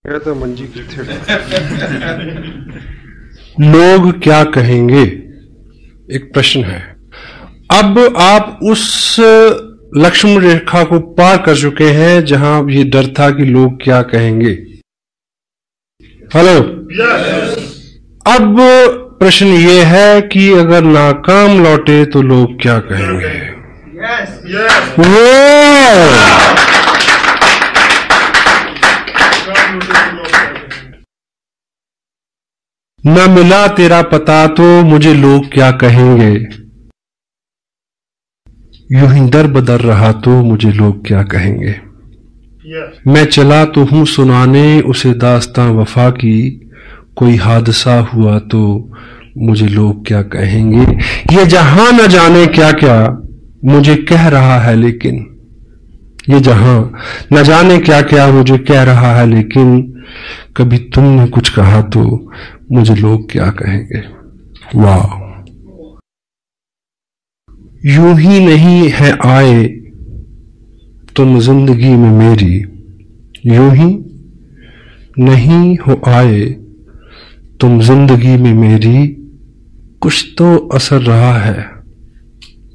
तो मंजी किथे लोग क्या कहेंगे, एक प्रश्न है। अब आप उस लक्ष्मण रेखा को पार कर चुके हैं जहां ये डर था कि लोग क्या कहेंगे। हेलो, अब प्रश्न ये है कि अगर नाकाम लौटे तो लोग क्या कहेंगे। न मिला तेरा पता तो मुझे लोग क्या कहेंगे, यूं ही दर बदर रहा तो मुझे लोग क्या कहेंगे। मैं चला तो हूं सुनाने उसे दास्तां वफा की, कोई हादसा हुआ तो मुझे लोग क्या कहेंगे। ये जहां न जाने क्या क्या मुझे कह रहा है, लेकिन ये जहां न जाने क्या क्या मुझे कह रहा है, लेकिन कभी तुमने कुछ कहा तो मुझे लोग क्या कहेंगे। वाह, यूं ही नहीं है आए तुम जिंदगी में मेरी, यूं ही नहीं हो आए तुम जिंदगी में मेरी, कुछ तो असर रहा है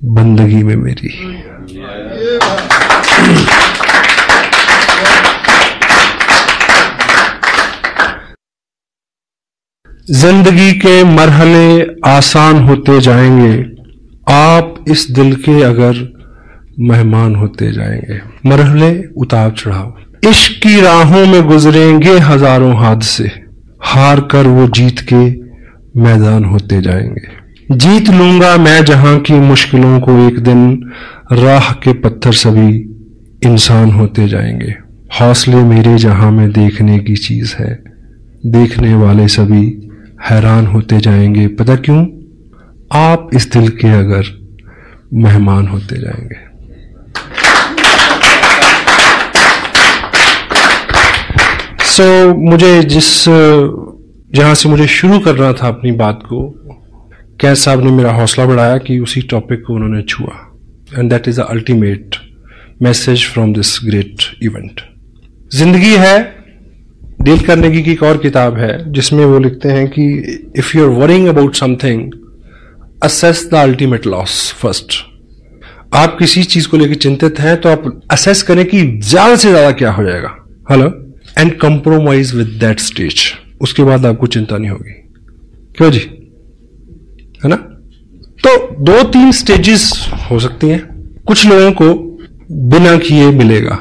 बंदगी में मेरी। जिंदगी के मरहले आसान होते जाएंगे, आप इस दिल के अगर मेहमान होते जाएंगे। मरहले उतार चढ़ाव इश्क की राहों में गुजरेंगे हजारों हादसे, हार कर वो जीत के मैदान होते जाएंगे। जीत लूंगा मैं जहां की मुश्किलों को, एक दिन राह के पत्थर सभी इंसान होते जाएंगे। हौसले मेरे जहां में देखने की चीज है, देखने वाले सभी हैरान होते जाएंगे। पता क्यों? आप इस दिल के अगर मेहमान होते जाएंगे। मुझे जहां से मुझे शुरू करना था अपनी बात को, कैद साहब ने मेरा हौसला बढ़ाया कि उसी टॉपिक को उन्होंने छुआ, and that is the ultimate message from this great event. जिंदगी है डील करने की एक और किताब है जिसमें वो लिखते हैं कि if you are worrying about something, assess the ultimate loss first. आप किसी चीज को लेकर चिंतित हैं तो आप असेस करें कि ज्यादा से ज्यादा क्या हो जाएगा। Hello, and compromise with that stage. उसके बाद आपको चिंता नहीं होगी। क्यों जी, है ना? तो 2-3 स्टेजेस हो सकती हैं। कुछ लोगों को बिना किए मिलेगा,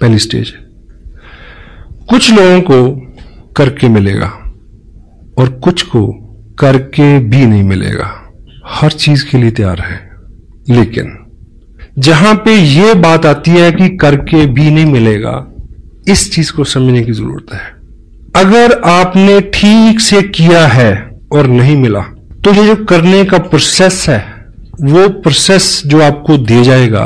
पहली स्टेज। कुछ लोगों को करके मिलेगा और कुछ को करके भी नहीं मिलेगा। हर चीज के लिए तैयार है, लेकिन जहां पे ये बात आती है कि करके भी नहीं मिलेगा, इस चीज को समझने की जरूरत है। अगर आपने ठीक से किया है और नहीं मिला, तो ये जो करने का प्रोसेस है, वो प्रोसेस जो आपको दिया जाएगा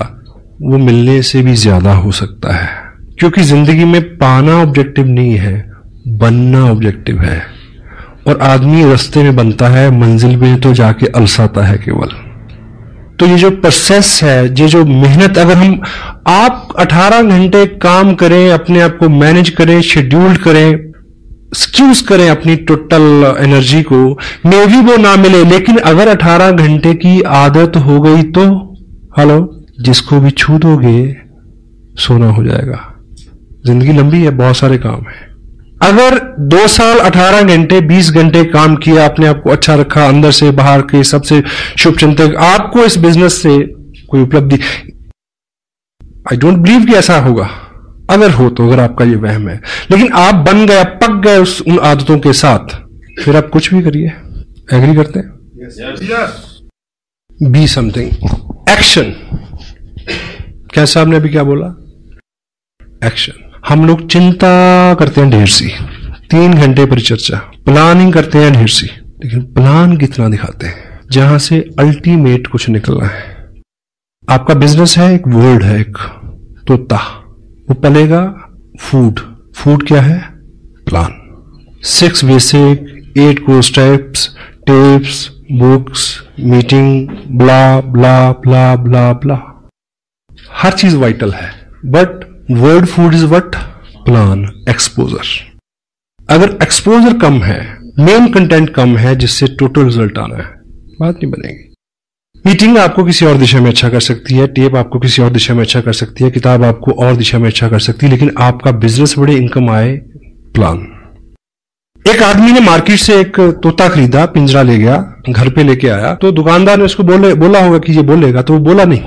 वो मिलने से भी ज्यादा हो सकता है। क्योंकि जिंदगी में पाना ऑब्जेक्टिव नहीं है, बनना ऑब्जेक्टिव है। और आदमी रास्ते में बनता है, मंजिल में तो जाके अलसाता है केवल। तो ये जो प्रोसेस है, ये जो मेहनत, अगर आप 18 घंटे काम करें, अपने आप को मैनेज करें, शेड्यूल्ड करें, एक्सक्यूज करें अपनी टोटल एनर्जी को, मे भी वो ना मिले, लेकिन अगर 18 घंटे की आदत हो गई तो हेलो, जिसको भी छू दोगे सोना हो जाएगा। जिंदगी लंबी है, बहुत सारे काम है। अगर 2 साल 18 घंटे 20 घंटे काम किया, अपने आप को अच्छा रखा, अंदर से बाहर के सबसे शुभ चिंतक, आपको इस बिजनेस से कोई उपलब्धि, आई डोंट बिलीव कि ऐसा होगा। अगर हो तो, अगर आपका ये वहम है, लेकिन आप बन गए, पक गए उन आदतों के साथ, फिर आप कुछ भी करिए। एग्री करते हैं? Be something, action. क्या साहब ने अभी क्या बोला? एक्शन। हम लोग चिंता करते हैं ढेर सी, 3 घंटे परिचर्चा, प्लानिंग करते हैं ढेर सी, लेकिन प्लान कितना दिखाते हैं जहां से अल्टीमेट कुछ निकलना है। आपका बिजनेस है, एक वर्ड है, एक तोता, वो पलेगा फूड। फूड क्या है? Plan. 6 basic, 8 course types, tips, books, meeting, blah blah blah blah blah. हर चीज वाइटल है, but word food is what? Plan exposure. अगर एक्सपोजर कम है, मेन कंटेंट कम है, जिससे टोटल रिजल्ट आना है, बात नहीं बनेगी। मीटिंग आपको किसी और दिशा में अच्छा कर सकती है, टेप आपको किसी और दिशा में अच्छा कर सकती है, किताब आपको और दिशा में अच्छा कर सकती है, लेकिन आपका बिजनेस बड़े इनकम आए, प्लान। एक आदमी ने मार्केट से एक तोता खरीदा, पिंजरा ले गया, घर पे लेके आया, तो दुकानदार ने उसको बोला होगा कि ये बोलेगा, तो वो बोला नहीं।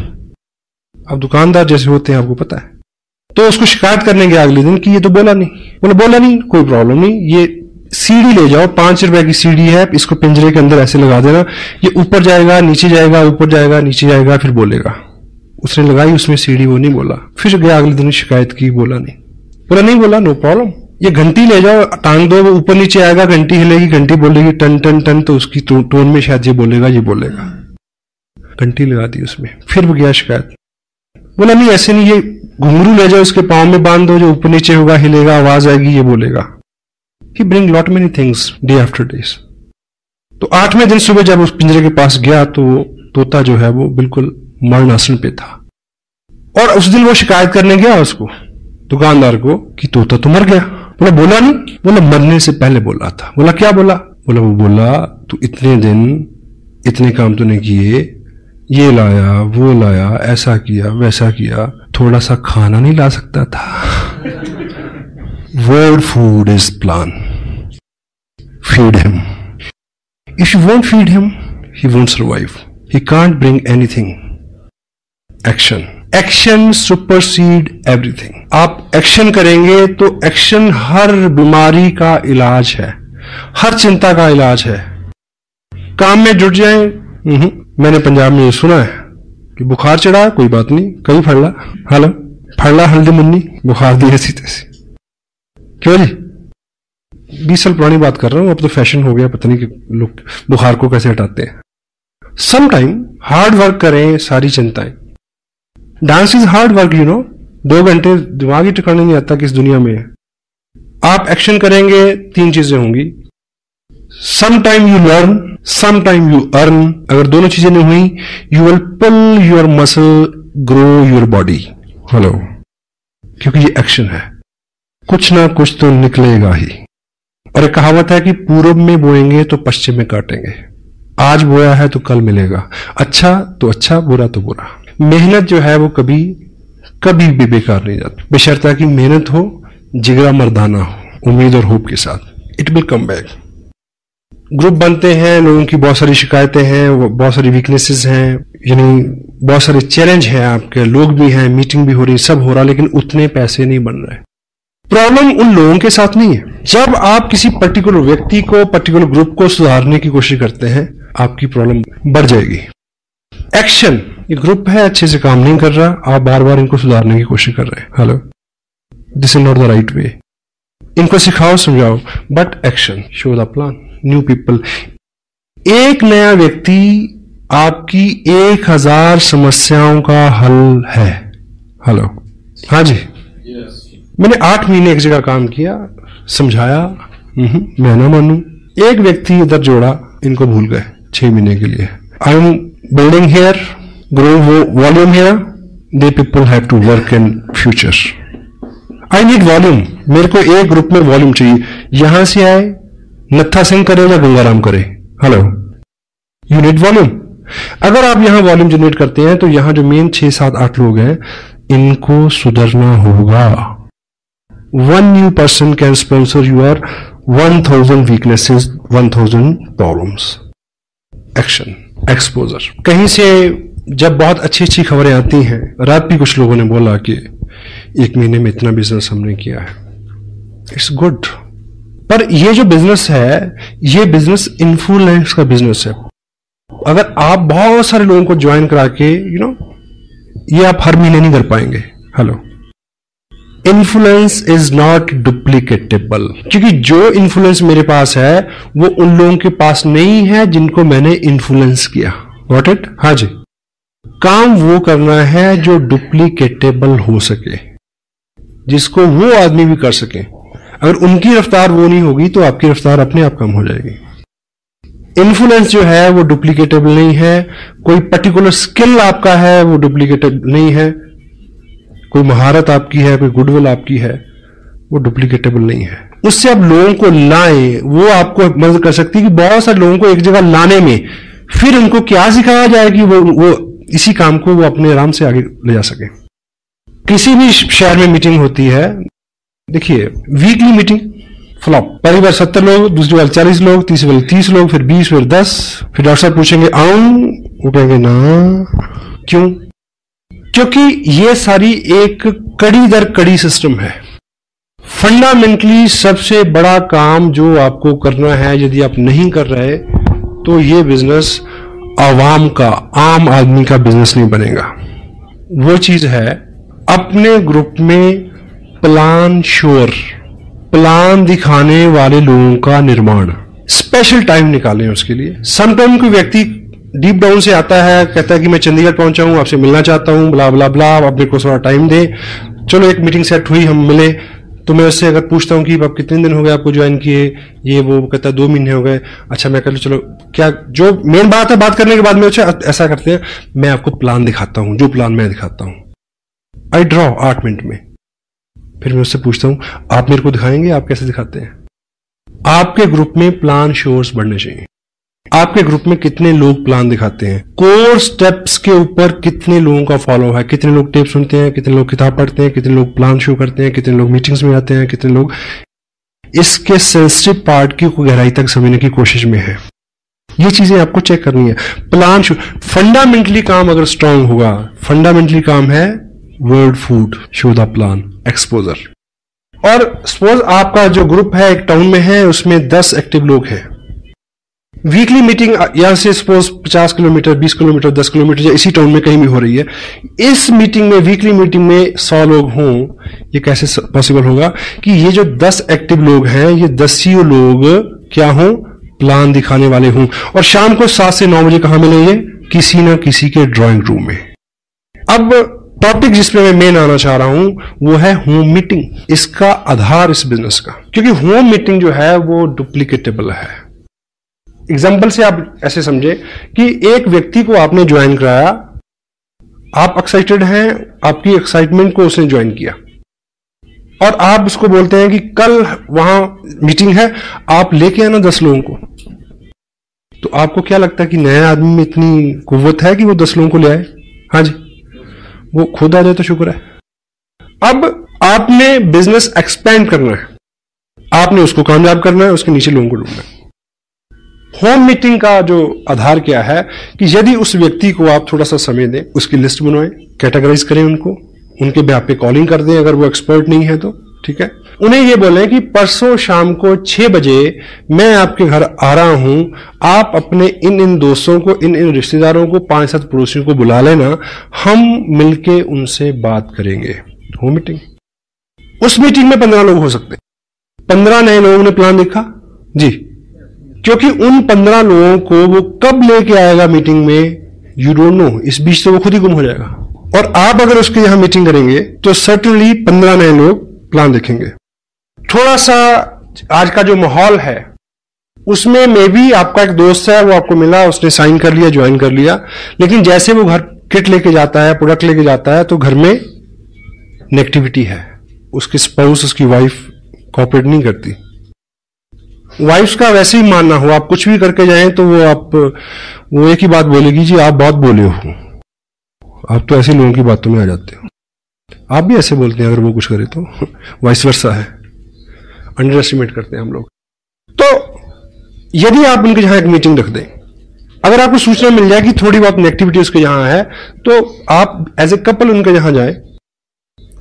अब दुकानदार जैसे होते हैं आपको पता है, तो उसको शिकायत करने गया अगले दिन कि ये तो बोला नहीं, कोई प्रॉब्लम नहीं, ये सीढ़ी ले जाओ, 5 रुपए की सीढ़ी है, इसको पिंजरे के अंदर ऐसे लगा देना, ये ऊपर जाएगा, नीचे जाएगा, ऊपर जाएगा, नीचे जाएगा, फिर बोलेगा। उसने लगाई उसमें सीढ़ी, वो नहीं बोला, फिर गया अगले दिन शिकायत की, बोला नहीं, नो प्रॉब्लम। ये घंटी ले जाओ, टांग दो, वो ऊपर नीचे आएगा, घंटी हिलेगी, घंटी बोलेगी टन टन टन, तो उसकी टोन में शायद ये बोलेगा। घंटी लगा दी उसमें, फिर गया शिकायत, बोला नहीं ऐसे नहीं, ये घुंघरू ले जाओ, उसके पांव में बांध दो, जो ऊपर नीचे होगा, हिलेगा, आवाज आएगी, ये बोलेगा। He bring lot many things day after days। तो 8वें दिन सुबह जब उस पिंजरे के पास गया तो तोता जो है वो बिल्कुल मरणासन पे था, और उस दिन वो शिकायत करने गया उसको, दुकानदार को, कि तोता तो मर गया। बोला नहीं, बोला मरने से पहले बोला था। बोला क्या बोला? बोला तू इतने दिन इतने काम तूने किए, ये लाया वो लाया, ऐसा किया वैसा किया, थोड़ा सा खाना नहीं ला सकता था? Word food is plan. Feed him. If you won't feed him, he won't survive. He can't bring anything. Action. Action supersede everything. आप एक्शन करेंगे तो एक्शन हर बीमारी का इलाज है, हर चिंता का इलाज है। काम में जुट जाएं। मैंने पंजाब में ये सुना है कि बुखार चढ़ा, कोई बात नहीं, कहीं फड़ला, हेलो फड़ला हल्दी मुन्नी, बुखार दी ऐसी तैसी। क्यों जी? 20 साल पुरानी बात कर रहा हूं, अब तो फैशन हो गया, पता नहीं कि लोग बुखार को कैसे हटाते हैं। सम टाइम हार्ड वर्क करें, सारी चिंताएं। डांस इज हार्ड वर्क, 2 घंटे दिमाग ही ठिकाने नहीं आता किस दुनिया में है। आप एक्शन करेंगे, 3 चीजें होंगी। Some time you learn, some time you earn. अगर दोनों चीजें नहीं हुई, you will pull your muscle, grow your body. Hello, क्योंकि ये एक्शन है, कुछ ना कुछ तो निकलेगा ही। और एक कहावत है कि पूरब में बोएंगे तो पश्चिम में काटेंगे। आज बोया है तो कल मिलेगा, अच्छा तो अच्छा, बुरा तो बुरा। मेहनत जो है वो कभी भी बेकार नहीं जाती, बशर्ते कि मेहनत हो, जिगरा मर्दाना हो, उम्मीद और होप के साथ। It will come back. Group बनते हैं, लोगों की बहुत सारी शिकायतें हैं, बहुत सारी वीकनेसेस हैं, यानी बहुत सारे चैलेंज हैं, आपके लोग भी हैं, मीटिंग भी हो रही, सब हो रहा, लेकिन उतने पैसे नहीं बन रहे। प्रॉब्लम उन लोगों के साथ नहीं है। जब आप किसी पर्टिकुलर व्यक्ति को, पर्टिकुलर ग्रुप को सुधारने की कोशिश करते हैं, आपकी प्रॉब्लम बढ़ जाएगी। एक्शन, ये ग्रुप है, अच्छे से काम नहीं कर रहा, आप बार बार इनको सुधारने की कोशिश कर रहे हैं। Hello, this is not the right way. इनको सिखाओ, समझाओ, but action, show the plan, new people. एक नया व्यक्ति आपकी 1000 समस्याओं का हल है। हेलो, हाँ जी, मैंने 8 महीने एक जगह काम किया, समझाया, मैं ना मानू। एक व्यक्ति इधर जोड़ा, इनको भूल गए 6 महीने के लिए। I am building here, growing volume here, they people have to work in future. I need volume, मेरे को एक ग्रुप में वॉल्यूम चाहिए। यहां से आए, नत्था सिंह करे या गंगाराम करे, हेलो, यू नीड वॉल्यूम। अगर आप यहां वॉल्यूम जनरेट करते हैं तो यहां जो मेन 6, 7, 8 लोग हैं, इनको सुधरना होगा। 1 new person can sponsor your 1000 weaknesses, 1000 problems. Action, exposure. कहीं से जब बहुत अच्छी खबरें आती हैं, रात भी कुछ लोगों ने बोला कि 1 महीने में इतना बिजनेस हमने किया है, इट्स गुड। पर ये जो बिजनेस है, ये बिजनेस इन्फ्लुएंस का बिजनेस है। अगर आप बहुत सारे लोगों को ज्वाइन करा के, ये आप हर महीने नहीं कर पाएंगे। हेलो, इन्फ्लुएंस इज नॉट डुप्लीकेटेबल, क्योंकि जो इन्फ्लुएंस मेरे पास है वो उन लोगों के पास नहीं है जिनको मैंने इन्फ्लुएंस किया। Got it? हाँ जी। काम वो करना है जो डुप्लीकेटेबल हो सके, जिसको वो आदमी भी कर सके। अगर उनकी रफ्तार वो नहीं होगी तो आपकी रफ्तार अपने आप कम हो जाएगी। इन्फ्लुएंस जो है वो डुप्लीकेटेबल नहीं है। कोई पर्टिकुलर स्किल आपका है वो डुप्लीकेटेबल नहीं है। कोई महारत आपकी है, कोई गुडविल आपकी है, वो डुप्लीकेटेबल नहीं है। उससे आप लोगों को लाएं, वो आपको मदद कर सकती है कि बहुत सारे लोगों को एक जगह लाने में, फिर उनको क्या सिखाया जाए कि वो इसी काम को वो अपने आराम से आगे ले जा सके। किसी भी शहर में मीटिंग होती है, देखिए वीकली मीटिंग फ्लॉप, पहली बार 70 लोग, दूसरी बार 40 लोग, तीसरी बार 30 लोग, फिर 20, फिर 10, फिर डॉक्टर साहब पूछेंगे आऊं, वो कहेंगे ना। क्यों? क्योंकि ये सारी एक कड़ी दर कड़ी सिस्टम है। फंडामेंटली सबसे बड़ा काम जो आपको करना है, यदि आप नहीं कर रहे तो ये बिजनेस आवाम का, आम आदमी का बिजनेस नहीं बनेगा। वो चीज है अपने ग्रुप में प्लान श्योर, प्लान दिखाने वाले लोगों का निर्माण। स्पेशल टाइम निकालें उसके लिए। समटाइम कोई व्यक्ति डीप डाउन से आता है, कहता है कि मैं चंडीगढ़ पहुंचा हूं, आपसे मिलना चाहता हूं, ब्ला ब्ला ब्ला, आप अपने को थोड़ा टाइम दे। चलो एक मीटिंग सेट हुई, हम मिले, तो मैं उससे अगर पूछता हूं कि आप कितने दिन हो गए आपको ज्वाइन किए, ये वो कहता है 2 महीने हो गए। अच्छा मैं कह लूं चलो क्या, जो मेन बात है, बात करने के बाद में ऐसा करते हैं, मैं आपको प्लान दिखाता हूं, जो प्लान मैं दिखाता हूं, आई ड्रॉ 8 मिनट में। फिर मैं उससे पूछता हूं आप मेरे को दिखाएंगे, आप कैसे दिखाते हैं? आपके ग्रुप में प्लान शोर्स बढ़ने चाहिए। आपके ग्रुप में कितने लोग प्लान दिखाते हैं, कोर स्टेप्स के ऊपर कितने लोगों का फॉलो है, कितने लोग टेप सुनते हैं, कितने लोग किताब पढ़ते हैं, कितने लोग प्लान शो करते हैं, कितने लोग मीटिंग्स में आते हैं, कितने लोग इसके सेंसिटिव पार्ट की गहराई तक समझने की कोशिश में है। ये चीजें आपको चेक करनी है। प्लान शो फंडामेंटली काम अगर स्ट्रांग होगा, फंडामेंटली काम है word food, show the plan, exposure. और सपोज आपका जो ग्रुप है एक टाउन में है, उसमें 10 एक्टिव लोग हैं। वीकली मीटिंग यहां से सपोज 50 किलोमीटर, 20 किलोमीटर, 10 किलोमीटर या इसी टाउन में कहीं भी हो रही है। इस मीटिंग में, वीकली मीटिंग में 100 लोग हों, ये कैसे पॉसिबल होगा कि ये जो 10 एक्टिव लोग हैं, ये 10 ही लोग क्या हों, प्लान दिखाने वाले हों। और शाम को 7 से 9 बजे कहां मिलेंगे? किसी ना किसी के ड्राइंग रूम में। अब टॉपिक जिस पे मैं मेन आना चाह रहा हूं वो है होम मीटिंग, इसका आधार इस बिजनेस का। क्योंकि होम मीटिंग जो है वो डुप्लीकेटेबल है। एग्जाम्पल से आप ऐसे समझे कि एक व्यक्ति को आपने ज्वाइन कराया, आप एक्साइटेड हैं, आपकी एक्साइटमेंट को उसने ज्वाइन किया, और आप उसको बोलते हैं कि कल वहां मीटिंग है, आप लेके आना 10 लोगों को। तो आपको क्या लगता है कि नए आदमी में इतनी कुव्वत है कि वो 10 लोगों को ले आए? हाँ जी, वो खुद आ जाए तो शुक्र है। अब आपने बिजनेस एक्सपेंड करना है, आपने उसको कामयाब करना है, उसके नीचे लोगों को ढूंढना है। होम मीटिंग का जो आधार क्या है कि यदि उस व्यक्ति को आप थोड़ा सा समय दें, उसकी लिस्ट बनवाएं, कैटेगराइज करें उनको, उनके बेहाफ पे कॉलिंग कर दें अगर वो एक्सपर्ट नहीं है तो, ठीक है। उन्हें ये बोलें कि परसों शाम को 6 बजे मैं आपके घर आ रहा हूं, आप अपने इन दोस्तों को, इन रिश्तेदारों को, 5-7 पड़ोसियों को बुला लेना, हम मिलके उनसे बात करेंगे। Home meeting. उस मीटिंग में 15 लोग हो सकते हैं। 15 नए लोगों ने प्लान देखा जी, क्योंकि उन 15 लोगों को वो कब लेके आएगा मीटिंग में, यू डोंट नो। इस बीच तो वो खुद ही गुम हो जाएगा। और आप अगर उसके यहां मीटिंग करेंगे तो सर्टनली 15 नए लोग प्लान देखेंगे। थोड़ा सा आज का जो माहौल है उसमें मे भी आपका एक दोस्त है, वो आपको मिला, उसने साइन कर लिया, ज्वाइन कर लिया, लेकिन जैसे वो घर किट लेके जाता है, प्रोडक्ट लेके जाता है, तो घर में नेगेटिविटी है। उसकी स्पाउस, उसकी वाइफ कोऑपरेट नहीं करती। वाइफ का वैसे ही मानना हो, आप कुछ भी करके जाएं तो वो एक ही बात बोलेगी, जी आप बहुत बोले हो, आप तो ऐसे लोगों की बातों में आ जाते हो। आप भी ऐसे बोलते हैं अगर वो कुछ करे तो, वाइस वर्सा है, अंडर एस्टिमेट करते हैं हम लोग। तो यदि आप उनके यहां एक मीटिंग रख दें, अगर आपको सूचना मिल जाए कि थोड़ी बहुत नेगेटिविटी उसके यहां है, तो आप एज ए कपल उनके यहां जाए,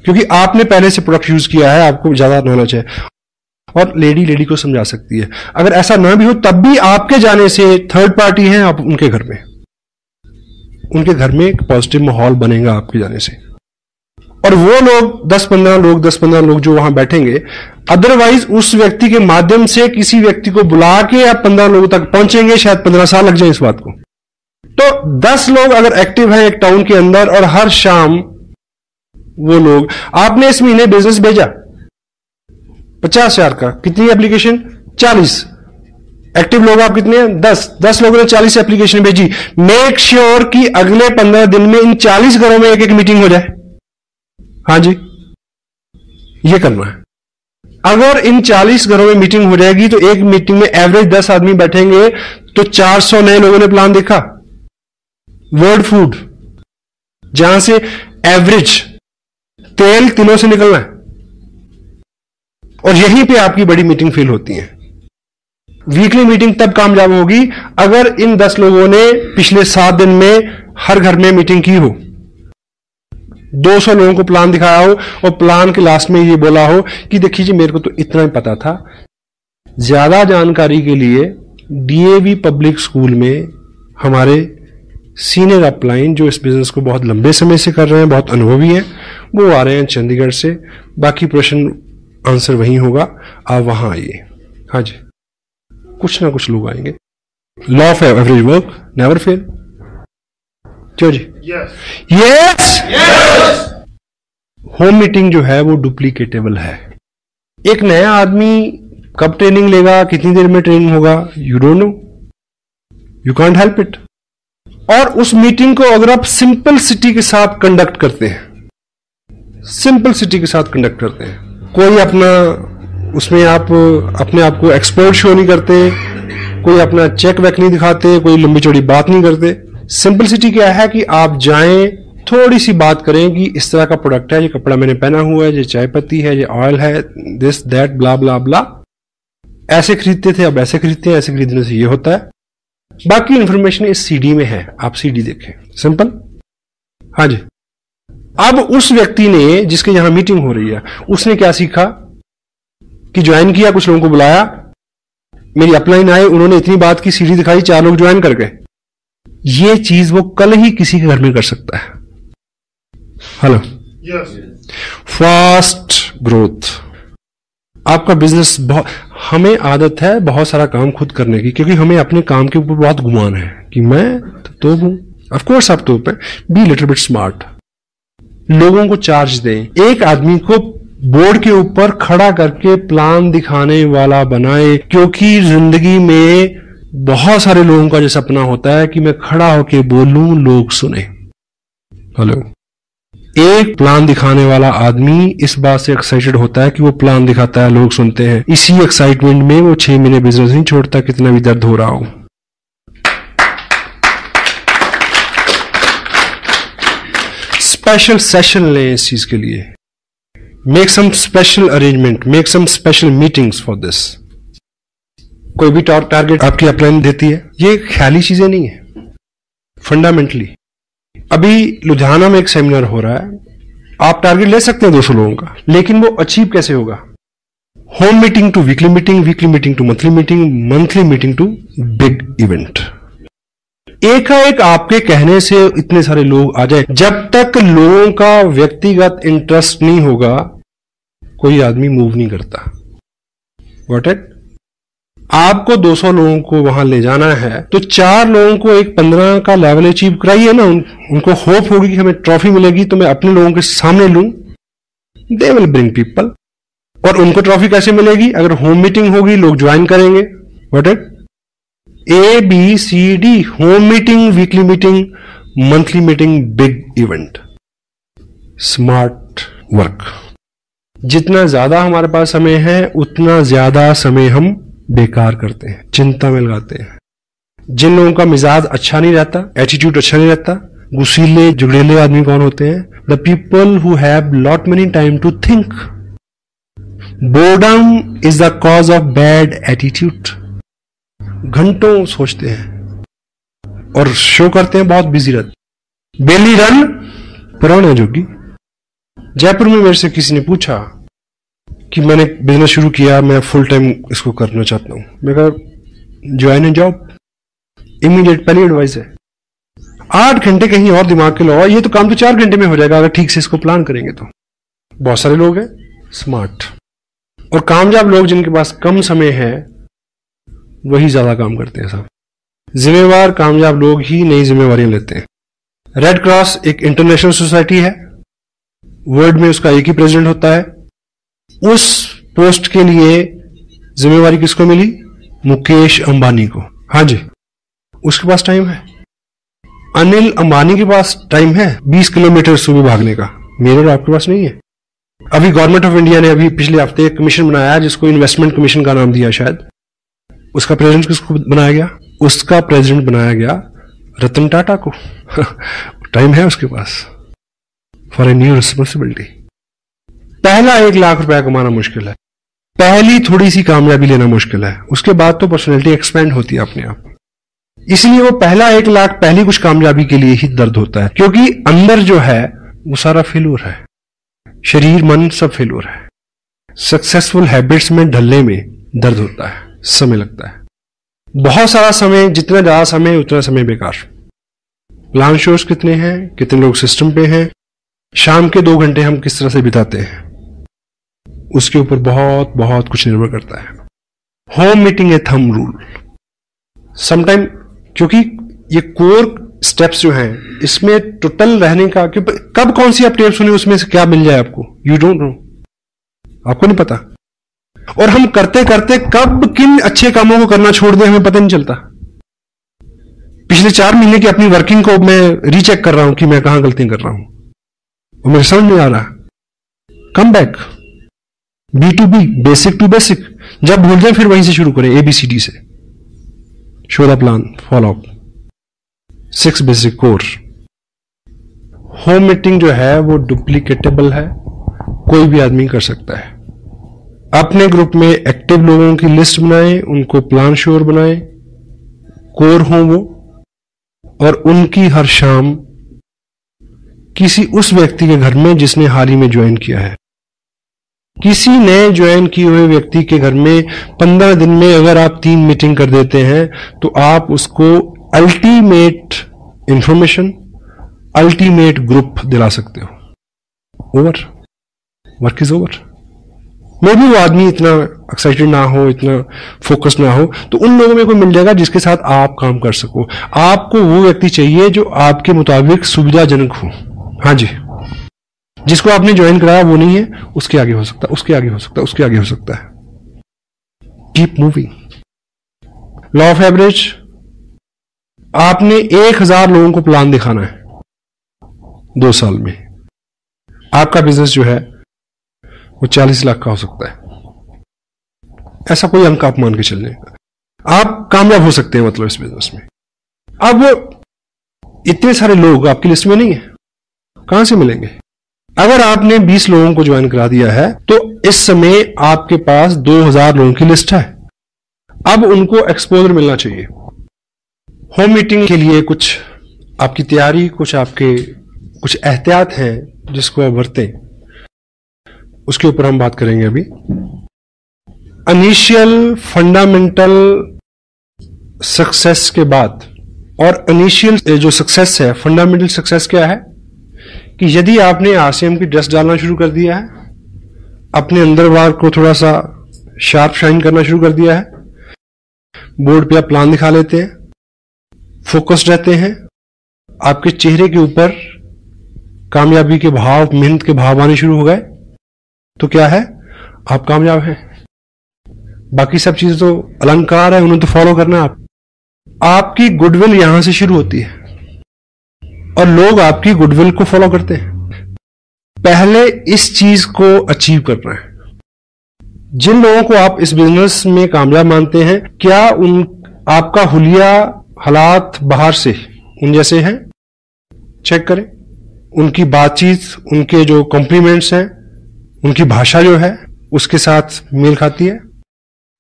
क्योंकि आपने पहले से प्रोडक्ट यूज किया है, आपको ज्यादा नॉलेज है, और लेडी को समझा सकती है। अगर ऐसा ना भी हो तब भी आपके जाने से थर्ड पार्टी है, आप उनके घर में एक पॉजिटिव माहौल बनेगा आपके जाने से। और वो लोग 10-15 लोग जो वहां बैठेंगे, अदरवाइज उस व्यक्ति के माध्यम से किसी व्यक्ति को बुला के आप 15 लोगों तक पहुंचेंगे, शायद 15 साल लग जाए इस बात को। तो 10 लोग अगर एक्टिव हैं एक टाउन के अंदर, और हर शाम वो लोग, आपने इस महीने बिजनेस भेजा 50,000 का, कितनी एप्लीकेशन? 40। एक्टिव लोग आप कितने हैं? 10 लोगों ने 40 एप्लीकेशन भेजी। मेक श्योर कि अगले 15 दिन में इन 40 घरों में एक मीटिंग हो जाए। हाँ जी, ये करना है। अगर इन 40 घरों में मीटिंग हो जाएगी तो एक मीटिंग में एवरेज 10 आदमी बैठेंगे, तो 400 नए लोगों ने प्लान देखा। वर्ल्ड फूड, जहां से एवरेज तेल तिलों से निकलना है, और यहीं पे आपकी बड़ी मीटिंग फेल होती है। वीकली मीटिंग तब कामयाब होगी अगर इन 10 लोगों ने पिछले 7 दिन में हर घर में मीटिंग की हो, 200 लोगों को प्लान दिखाया हो, और प्लान के लास्ट में ये बोला हो कि देखिए जी मेरे को तो इतना ही पता था। ज्यादा जानकारी के लिए डीएवी पब्लिक स्कूल में हमारे सीनियर अपलाइन जो इस बिजनेस को बहुत लंबे समय से कर रहे हैं, बहुत अनुभवी हैं, वो आ रहे हैं चंडीगढ़ से। बाकी प्रश्न आंसर वहीं होगा, आप वहां आइए। हाँ जी, कुछ ना कुछ लोग आएंगे। Law of average work never fail. क्यों जी? यस। होम मीटिंग जो है वो डुप्लीकेटेबल है। एक नया आदमी कब ट्रेनिंग लेगा, कितनी देर में ट्रेनिंग होगा, you don't know, you can't help it. और उस मीटिंग को अगर आप सिंपलिसिटी के साथ कंडक्ट करते हैं, सिंपलिसिटी के साथ कंडक्ट करते हैं, कोई अपना उसमें आप अपने आप को एक्सपर्ट शो नहीं करते, कोई अपना चेक वेक नहीं दिखाते, कोई लंबी चौड़ी बात नहीं करते। सिंपलिसिटी क्या है कि आप जाएं, थोड़ी सी बात करें कि इस तरह का प्रोडक्ट है, ये कपड़ा मैंने पहना हुआ है, ये चाय पत्ती है, ये ऑयल है, दिस दैट ब्ला ब्ला ब्ला, ऐसे खरीदते थे अब ऐसे खरीदते हैं, ऐसे खरीदने से ये होता है। बाकी इंफॉर्मेशन इस सीडी में है, आप सीडी देखें। सिंपल। हाँ जी। अब उस व्यक्ति ने जिसके यहां मीटिंग हो रही है, उसने क्या सीखा कि ज्वाइन किया, कुछ लोगों को बुलाया, मेरी अपलाइन आए, उन्होंने इतनी बात की, सीडी दिखाई, 4 लोग ज्वाइन कर गए। ये चीज वो कल ही किसी के घर में कर सकता है। हेलो। Fast growth. आपका बिजनेस बहुत, हमें आदत है बहुत सारा काम खुद करने की, क्योंकि हमें अपने काम के ऊपर बहुत गुमान है कि मैं तो हूं। ऑफ कोर्स आप तो पे बी लिटिल बिट स्मार्ट। लोगों को चार्ज दें। एक आदमी को बोर्ड के ऊपर खड़ा करके प्लान दिखाने वाला बनाए, क्योंकि जिंदगी में बहुत सारे लोगों का जो सपना होता है कि मैं खड़ा होके बोलूं, लोग सुने। हेलो। एक प्लान दिखाने वाला आदमी इस बात से एक्साइटेड होता है कि वो प्लान दिखाता है, लोग सुनते हैं। इसी एक्साइटमेंट में वो 6 महीने बिजनेस नहीं छोड़ता, कितना भी दर्द हो रहा हो। स्पेशल सेशन लें इस चीज के लिए। Make some special arrangement, make some special meetings for this. कोई भी टारगेट आपकी अपलाइन देती है, ये ख्याली चीजें नहीं है, फंडामेंटली। अभी लुधियाना में एक सेमिनार हो रहा है, आप टारगेट ले सकते हैं 200 लोगों का, लेकिन वो अचीव कैसे होगा? Home meeting to weekly meeting, weekly meeting to monthly meeting, monthly meeting to big event. एकाएक आपके कहने से इतने सारे लोग आ जाए, जब तक लोगों का व्यक्तिगत इंटरेस्ट नहीं होगा कोई आदमी मूव नहीं करता। What it? आपको 200 लोगों को वहां ले जाना है, तो 4 लोगों को एक 15 का लेवल अचीव कराइए ना। उनको होप होगी कि हमें ट्रॉफी मिलेगी, तो मैं अपने लोगों के सामने लूं, दे विल ब्रिंग पीपल। और उनको ट्रॉफी कैसे मिलेगी? अगर होम मीटिंग होगी, लोग ज्वाइन करेंगे। What it? ABCD, home meeting, weekly meeting, monthly meeting, big event. Smart work. जितना ज्यादा हमारे पास समय है, उतना ज्यादा समय हम बेकार करते हैं, चिंता में लगाते हैं। जिन लोगों का मिजाज अच्छा नहीं रहता, एटीट्यूड अच्छा नहीं रहता, गुस्सीले जुगड़ेले आदमी कौन होते हैं? The people who have lot many time to think. Boredom is the cause of bad attitude. घंटों सोचते हैं और शो करते हैं बहुत बिजी रहते। बेली रन पुराना जोगी। जयपुर में मेरे से किसी ने पूछा कि मैंने बिजनेस शुरू किया, मैं फुल टाइम इसको करना चाहता हूं। मैं कहा ज्वाइन एंड जॉब, इमीडिएट पहली एडवाइस है। 8 घंटे कहीं और दिमाग के लगाओ, ये तो काम तो 4 घंटे में हो जाएगा अगर ठीक से इसको प्लान करेंगे तो। बहुत सारे लोग हैं स्मार्ट और कामयाब लोग जिनके पास कम समय है वही ज्यादा काम करते हैं साहब। जिम्मेवार कामयाब लोग ही नई जिम्मेवारियां लेते हैं। रेड क्रॉस एक इंटरनेशनल सोसाइटी है, वर्ल्ड में उसका एक ही प्रेसिडेंट होता है। उस पोस्ट के लिए जिम्मेवारी किसको मिली? मुकेश अंबानी को। हाँ जी, उसके पास टाइम है। अनिल अंबानी के पास टाइम है 20 किलोमीटर सुबह भागने का, मेरे और आपके पास नहीं है। अभी गवर्नमेंट ऑफ इंडिया ने अभी पिछले हफ्ते एक कमीशन बनाया है जिसको इन्वेस्टमेंट कमीशन का नाम दिया शायद। उसका प्रेसिडेंट किसको बनाया गया? उसका प्रेसिडेंट बनाया गया रतन टाटा को। टाइम है उसके पास फॉर ए न्यू रिस्पॉन्सिबिलिटी। पहला 1 लाख रुपया कमाना मुश्किल है, पहली थोड़ी सी कामयाबी लेना मुश्किल है, उसके बाद तो पर्सनैलिटी एक्सपेंड होती है अपने आप। इसलिए वो पहला 1 लाख पहली कुछ कामयाबी के लिए ही दर्द होता है, क्योंकि अंदर जो है वो सारा फेल्योर है, शरीर मन सब फेल्योर है। सक्सेसफुल हैबिट्स में ढलने में दर्द होता है, समय लगता है, बहुत सारा समय, जितना ज्यादा समय उतना समय बेकार। प्लान शोर्स कितने हैं, कितने लोग सिस्टम पे हैं, शाम के 2 घंटे हम किस तरह से बिताते हैं, उसके ऊपर बहुत बहुत कुछ निर्भर करता है। होम मीटिंग ए थंब रूल समटाइम, क्योंकि ये कोर स्टेप्स जो हैं इसमें टोटल रहने का, कब कौन सी आप टेप सुनी उसमें से क्या मिल जाए आपको, यू डोंट नो, आपको नहीं पता। और हम करते करते कब किन अच्छे कामों को करना छोड़ दें हमें पता नहीं चलता। पिछले 4 महीने की अपनी वर्किंग को मैं रीचेक कर रहा हूं कि मैं कहां गलतियां कर रहा हूं और मुझे समझ नहीं आ रहा। Come back, B2B, basic to basic. जब भूल जाए फिर वहीं से शुरू करें, ABCD से। Show the plan, follow up, 6 basic core. Home meeting जो है वो डुप्लीकेटेबल है, कोई भी आदमी कर सकता है। अपने ग्रुप में एक्टिव लोगों की लिस्ट बनाएं, उनको प्लान श्योर बनाएं, कोर हों वो, और उनकी हर शाम किसी उस व्यक्ति के घर में जिसने हाल ही में ज्वाइन किया है, किसी नए ज्वाइन किए हुए व्यक्ति के घर में 15 दिन में अगर आप 3 मीटिंग कर देते हैं तो आप उसको अल्टीमेट इंफॉर्मेशन, अल्टीमेट ग्रुप दिला सकते हो। Over, work is over. मे भी वो आदमी इतना एक्साइटेड ना हो, इतना फोकस ना हो, तो उन लोगों में कोई मिल जाएगा जिसके साथ आप काम कर सको। आपको वो व्यक्ति चाहिए जो आपके मुताबिक सुविधाजनक हो। हाँ जी, जिसको आपने ज्वाइन कराया वो नहीं है, उसके आगे हो सकता है, उसके आगे हो सकता है, उसके आगे हो सकता है। Keep moving. Law of average, आपने 1000 लोगों को प्लान दिखाना है 2 साल में। आपका बिजनेस जो है वो 40 लाख का हो सकता है, ऐसा कोई अंक आप मान के चलने, आप कामयाब हो सकते हैं मतलब इस बिजनेस में। अब इतने सारे लोग आपकी लिस्ट में नहीं है, कहां से मिलेंगे? अगर आपने 20 लोगों को ज्वाइन करा दिया है तो इस समय आपके पास 2000 लोगों की लिस्ट है। अब उनको एक्सपोजर मिलना चाहिए। होम मीटिंग के लिए कुछ आपकी तैयारी, कुछ एहतियात हैं जिसको आप बरतें, उसके ऊपर हम बात करेंगे अभी। इनिशियल फंडामेंटल सक्सेस के बाद, और इनिशियल जो सक्सेस है, फंडामेंटल सक्सेस क्या है कि यदि आपने RCM की ड्रेस डालना शुरू कर दिया है, अपने अंदर बाहर को थोड़ा सा शार्प शाइन करना शुरू कर दिया है, बोर्ड पे आप प्लान दिखा लेते हैं, फोकस्ड रहते हैं, आपके चेहरे के ऊपर कामयाबी के भाव, मेहनत के भाव आने शुरू हो गए, तो क्या है, आप कामयाब हैं। बाकी सब चीजें तो अलंकार है, उन्हें तो फॉलो करना है। आपकी गुडविल यहां से शुरू होती है और लोग आपकी गुडविल को फॉलो करते हैं। पहले इस चीज को अचीव करना है। जिन लोगों को आप इस बिजनेस में कामयाब मानते हैं, क्या आपका हुलिया हालात बाहर से उन जैसे हैं? चेक करें। उनकी बातचीत, उनके जो कॉम्प्लीमेंट्स हैं, उनकी भाषा जो है उसके साथ मेल खाती है?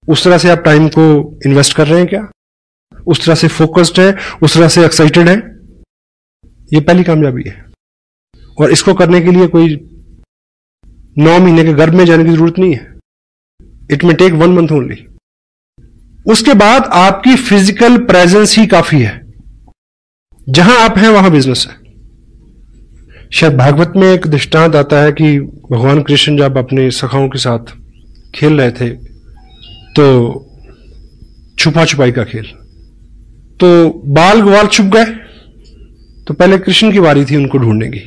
उस तरह से आप टाइम को इन्वेस्ट कर रहे हैं क्या? उस तरह से फोकस्ड है, उस तरह से एक्साइटेड है? ये पहली कामयाबी है। और इसको करने के लिए कोई 9 महीने के गर्भ में जाने की जरूरत नहीं है। It may take 1 month only. उसके बाद आपकी फिजिकल प्रेजेंस ही काफी है। जहां आप हैं वहां बिजनेस है। शायद भागवत में एक दृष्टांत आता है कि भगवान कृष्ण जब अपने सखाओं के साथ खेल रहे थे तो छुपा छुपाई का खेल, तो बाल ग्वाल छुप गए, तो पहले कृष्ण की बारी थी उनको ढूंढने की।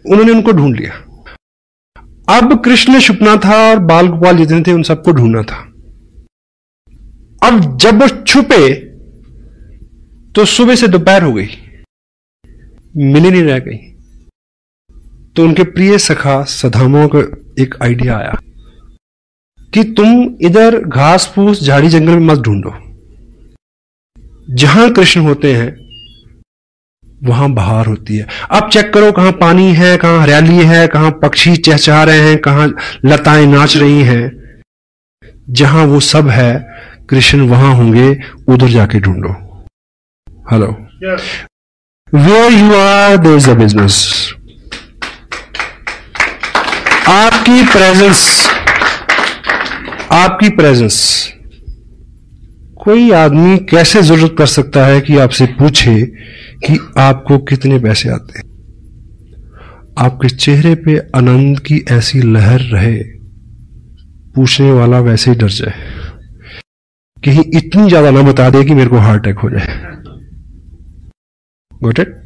उन्होंने उनको ढूंढ लिया। अब कृष्ण छुपना था और बाल गोपाल जितने थे उन सबको ढूंढना था। अब जब वो छुपे तो सुबह से दोपहर हो गई, मिले नहीं रह गई। तो उनके प्रिय सखा सदामा को एक आइडिया आया कि तुम इधर घास फूस झाड़ी जंगल में मत ढूंढो, जहां कृष्ण होते हैं वहां बहार होती है। अब चेक करो कहां पानी है, कहां हरियाली है, कहां पक्षी चहचहा रहे हैं, कहां लताएं नाच रही हैं। जहां वो सब है कृष्ण वहां होंगे, उधर जाके ढूंढो। Hello, where you are there is a business. आपकी प्रेजेंस कोई आदमी कैसे जरूरत कर सकता है कि आपसे पूछे कि आपको कितने पैसे आते हैं। आपके चेहरे पे आनंद की ऐसी लहर रहे, पूछने वाला वैसे ही डर जाए, कहीं इतनी ज्यादा ना बता दे कि मेरे को हार्ट अटैक हो जाए। Got it?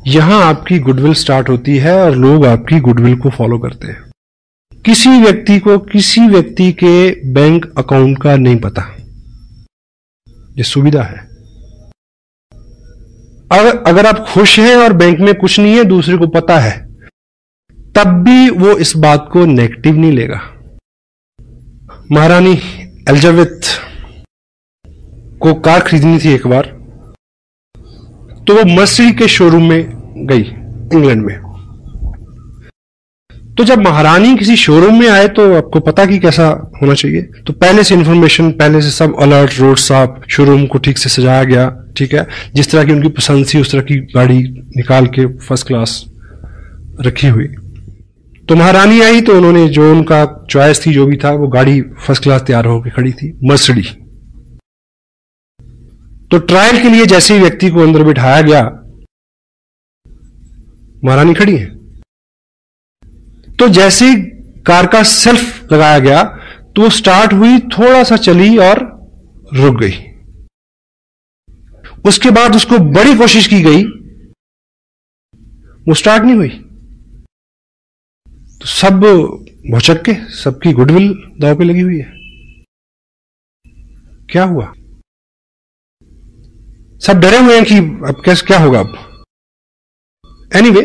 यहां आपकी गुडविल स्टार्ट होती है और लोग आपकी गुडविल को फॉलो करते हैं। किसी व्यक्ति के बैंक अकाउंट का नहीं पता, ये सुविधा है। अगर आप खुश हैं और बैंक में कुछ नहीं है, दूसरे को पता है, तब भी वो इस बात को नेगेटिव नहीं लेगा। महारानी एलिजाबेथ को कार खरीदनी थी एक बार, तो वो मर्सिडीज के शोरूम में गई इंग्लैंड में। तो जब महारानी किसी शोरूम में आए तो आपको पता कि कैसा होना चाहिए, तो पहले से इंफॉर्मेशन, पहले से सब अलर्ट, रोड साफ, शोरूम को ठीक से सजाया गया, ठीक है, जिस तरह की उनकी पसंद थी उस तरह की गाड़ी निकाल के फर्स्ट क्लास रखी हुई। तो महारानी आई तो उन्होंने जो उनका चॉइस थी, जो भी था, वो गाड़ी फर्स्ट क्लास तैयार होकर खड़ी थी, मर्सिडीज। तो ट्रायल के लिए जैसे ही व्यक्ति को अंदर बिठाया गया, महारानी खड़ी है, तो जैसे ही कार का सेल्फ लगाया गया तो वो स्टार्ट हुई, थोड़ा सा चली और रुक गई। उसके बाद उसको बड़ी कोशिश की गई, वो स्टार्ट नहीं हुई। तो सब भौचक के, सबकी गुडविल दांव पे लगी हुई है। क्या हुआ? सब डरे हुए हैं कि अब कैसे क्या होगा अब। एनीवे,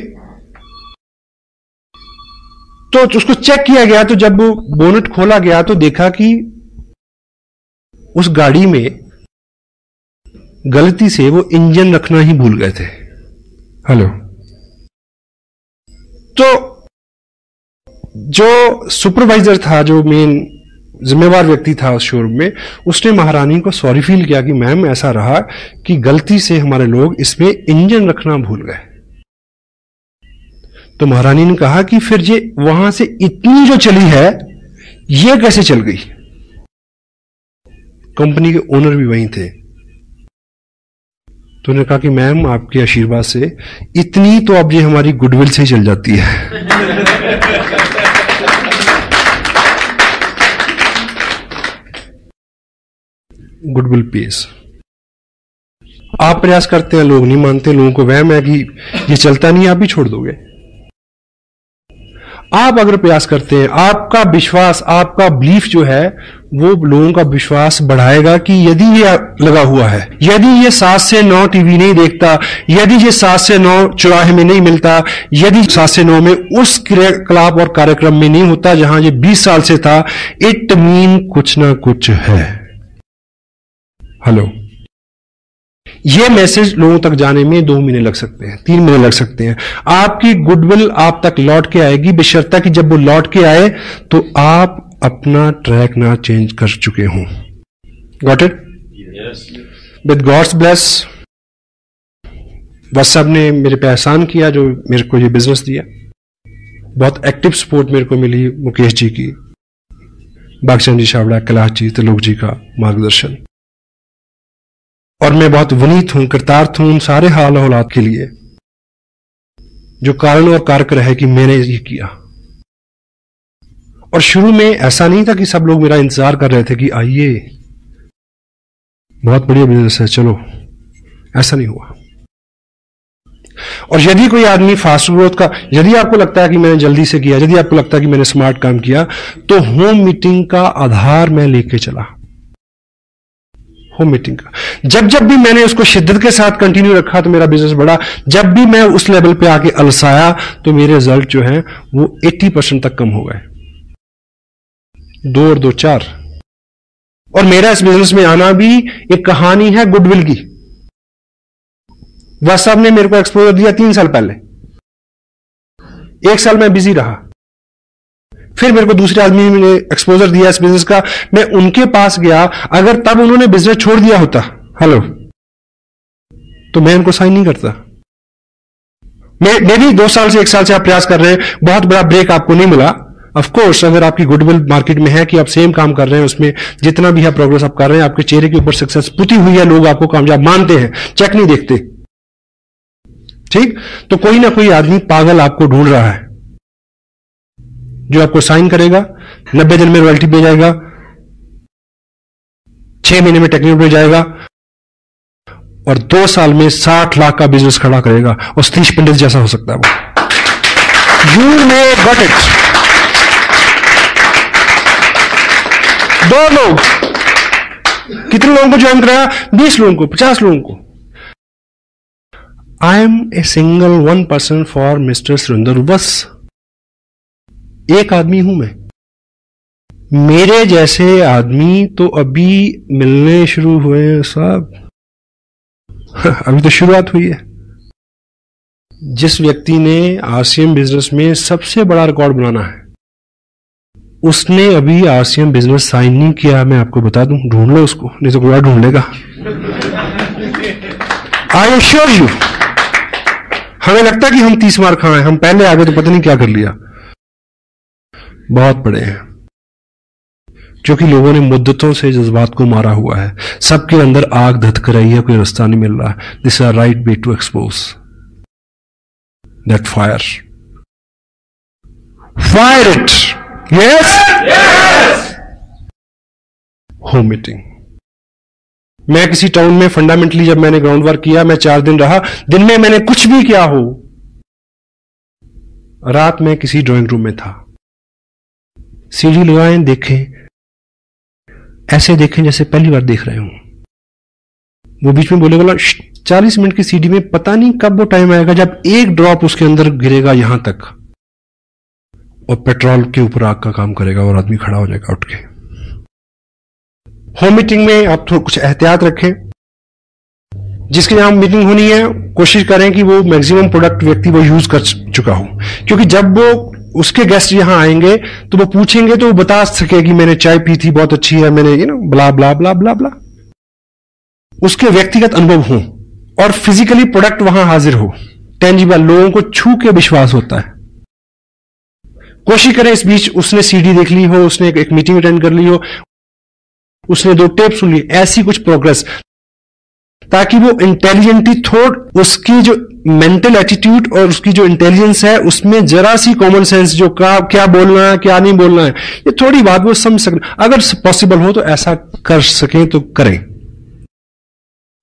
तो उसको चेक किया गया, तो जब बोनट खोला गया तो देखा कि उस गाड़ी में गलती से वो इंजन रखना ही भूल गए थे। हेलो, तो जो सुपरवाइजर था, जो मेन जिम्मेवार व्यक्ति था उस शोरूम में, उसने महारानी को सॉरी फील किया कि मैम ऐसा रहा कि गलती से हमारे लोग इसमें इंजन रखना भूल गए। तो महारानी ने कहा कि फिर ये वहां से इतनी जो चली है, ये कैसे चल गई? कंपनी के ओनर भी वहीं थे। तो उन्होंने कहा कि मैम आपके आशीर्वाद से इतनी तो अब ये हमारी गुडविल से ही चल जाती है। Goodwill pays. आप प्रयास करते हैं, लोग नहीं मानते, लोगों को वहम है कि ये चलता नहीं, आप भी छोड़ दोगे। आप अगर प्रयास करते हैं, आपका विश्वास, आपका बिलीफ जो है, वो लोगों का विश्वास बढ़ाएगा कि यदि ये लगा हुआ है, यदि ये 7 से 9 टीवी नहीं देखता, यदि ये 7 से 9 चौराहे में नहीं मिलता, यदि 7 से 9 में उस क्रियाकलाप और कार्यक्रम में नहीं होता जहां ये 20 साल से था, इट मीन कुछ ना कुछ है। हेलो, ये मैसेज लोगों तक जाने में 2 महीने लग सकते हैं, 3 महीने लग सकते हैं। आपकी गुडविल आप तक लौट के आएगी, बशर्ते कि जब वो लौट के आए तो आप अपना ट्रैक ना चेंज कर चुके हों। Got it? With God's bless, बस साहब ने मेरे पे एहसान किया जो मेरे को ये बिजनेस दिया। बहुत एक्टिव सपोर्ट मेरे को मिली मुकेश जी की, बागचंद जी छाबड़ा, कैलाश जी, त्रिलोक जी का मार्गदर्शन। और मैं बहुत विनीत हूं, कृतार्थ हूं उन सारे हाल औलाद के लिए जो कारण और कारक रहे कि मैंने ये किया। और शुरू में ऐसा नहीं था कि सब लोग मेरा इंतजार कर रहे थे कि आइए बहुत बढ़िया बिजनेस है चलो, ऐसा नहीं हुआ। और यदि कोई आदमी फास्ट ग्रोथ का, यदि आपको लगता है कि मैंने जल्दी से किया, यदि आपको लगता है कि मैंने स्मार्ट काम किया, तो होम मीटिंग का आधार मैं लेके चला। होम मीटिंग का। जब जब भी मैंने उसको शिद्दत के साथ कंटिन्यू रखा तो मेरा बिजनेस बढ़ा। जब भी मैं उस लेवल पे आके अलसाया तो मेरे रिजल्ट जो है वो 80% तक कम हो गए। 2 और 2 4। और मेरा इस बिजनेस में आना भी एक कहानी है गुडविल की। वह साहब ने मेरे को एक्सपोजर दिया 3 साल पहले। 1 साल मैं बिजी रहा, फिर मेरे को दूसरे आदमी ने एक्सपोजर दिया इस बिजनेस का, मैं उनके पास गया। अगर तब उन्होंने बिजनेस छोड़ दिया होता, हेलो, तो मैं उनको साइन नहीं करता। मैं भी 2 साल से 1 साल से आप प्रयास कर रहे हैं, बहुत बड़ा ब्रेक आपको नहीं मिला। ऑफ कोर्स अगर आपकी गुडविल मार्केट में है कि आप सेम काम कर रहे हैं, उसमें जितना भी है प्रोग्रेस आप कर रहे हैं, आपके चेहरे के ऊपर सक्सेस पुती हुई है, लोग आपको कामयाब मानते हैं, चेक नहीं देखते, ठीक। तो कोई ना कोई आदमी पागल आपको ढूंढ रहा है जो आपको साइन करेगा, 90 दिन में रॉयल्टी पे जाएगा, 6 महीने में टेक्निकल पे जाएगा और 2 साल में 60 लाख का बिजनेस खड़ा करेगा और सतीश पंडित जैसा हो सकता है वो। You may got it. 2 लोग, कितने लोगों को ज्वाइन कराया? 20 लोगों को, 50 लोगों को। I am a single 1 person for mister Surendra. बस एक आदमी हूं मैं। मेरे जैसे आदमी तो अभी मिलने शुरू हुए हैं साहब। अभी तो शुरुआत हुई है। जिस व्यक्ति ने आरसीएम बिजनेस में सबसे बड़ा रिकॉर्ड बनाना है, उसने अभी आरसीएम बिजनेस साइन नहीं किया। मैं आपको बता दूं, ढूंढ लो उसको, नहीं तो कोई और ढूंढ लेगा। I assure you. हमें लगता है कि हम 30 मार खाए, हम पहले आगे तो पता नहीं क्या कर लिया। बहुत बड़े हैं, क्योंकि लोगों ने मुद्दतों से जज्बात को मारा हुआ है। सबके अंदर आग धधक रही है, कोई रास्ता नहीं मिल रहा। This is right way to expose that fire. Fire it. Yes. Home meeting. मैं किसी टाउन में फंडामेंटली जब मैंने ग्राउंड वर्क किया, मैं 4 दिन रहा। दिन में मैंने कुछ भी किया हो, रात में किसी ड्राइंग रूम में था। सीढ़ी लगाएं, देखें, ऐसे देखें जैसे पहली बार देख रहे हो। वो बीच में बोलेगा 40 मिनट की सीढ़ी में पता नहीं कब वो टाइम आएगा जब एक ड्रॉप उसके अंदर गिरेगा यहां तक और पेट्रोल के ऊपर आग का काम करेगा और आदमी खड़ा हो जाएगा उठ के। होम मीटिंग में आप थोड़ा कुछ एहतियात रखें। जिसके यहां मीटिंग होनी है, कोशिश करें कि वो मैक्सिमम प्रोडक्ट व्यक्ति वो यूज कर चुका हो, क्योंकि जब वो उसके गेस्ट यहां आएंगे तो वो पूछेंगे तो वो बता सके कि मैंने चाय पी थी, बहुत अच्छी है, मैंने ब्ला ब्ला ब्ला ब्ला ब्ला। उसके व्यक्तिगत अनुभव हो और फिजिकली प्रोडक्ट वहां हाजिर हो, टेंजिबल, लोगों को छू के विश्वास होता है। कोशिश करें इस बीच उसने सीडी देख ली हो, उसने एक मीटिंग अटेंड कर ली हो, उसने 2 टेप सुन ली, ऐसी कुछ प्रोग्रेस, ताकि वो इंटेलिजेंटली थोड़ उसकी जो मेंटल एटीट्यूड और उसकी जो इंटेलिजेंस है उसमें जरा सी कॉमन सेंस, जो क्या बोलना है क्या नहीं बोलना है, ये थोड़ी बात वो समझ सकें। अगर पॉसिबल हो तो ऐसा कर सकें तो करें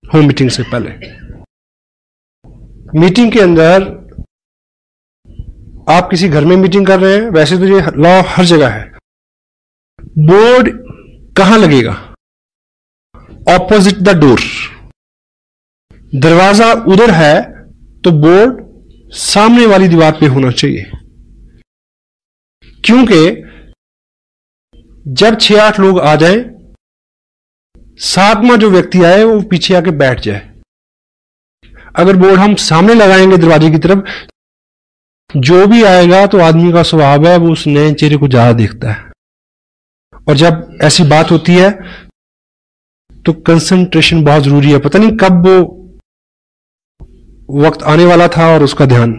होम मीटिंग से पहले। मीटिंग के अंदर आप किसी घर में मीटिंग कर रहे हैं, वैसे तो ये लॉ हर जगह है। बोर्ड कहां लगेगा? Opposite the door. दरवाजा उधर है तो बोर्ड सामने वाली दीवार पे होना चाहिए, क्योंकि जब 6-8 लोग आ जाएं, 7वां जो व्यक्ति आए वो पीछे आके बैठ जाए। अगर बोर्ड हम सामने लगाएंगे दरवाजे की तरफ, जो भी आएगा तो आदमी का स्वभाव है वो उस नए चेहरे को ज्यादा देखता है, और जब ऐसी बात होती है तो कंसंट्रेशन बहुत जरूरी है। पता नहीं कब वो वक्त आने वाला था और उसका ध्यान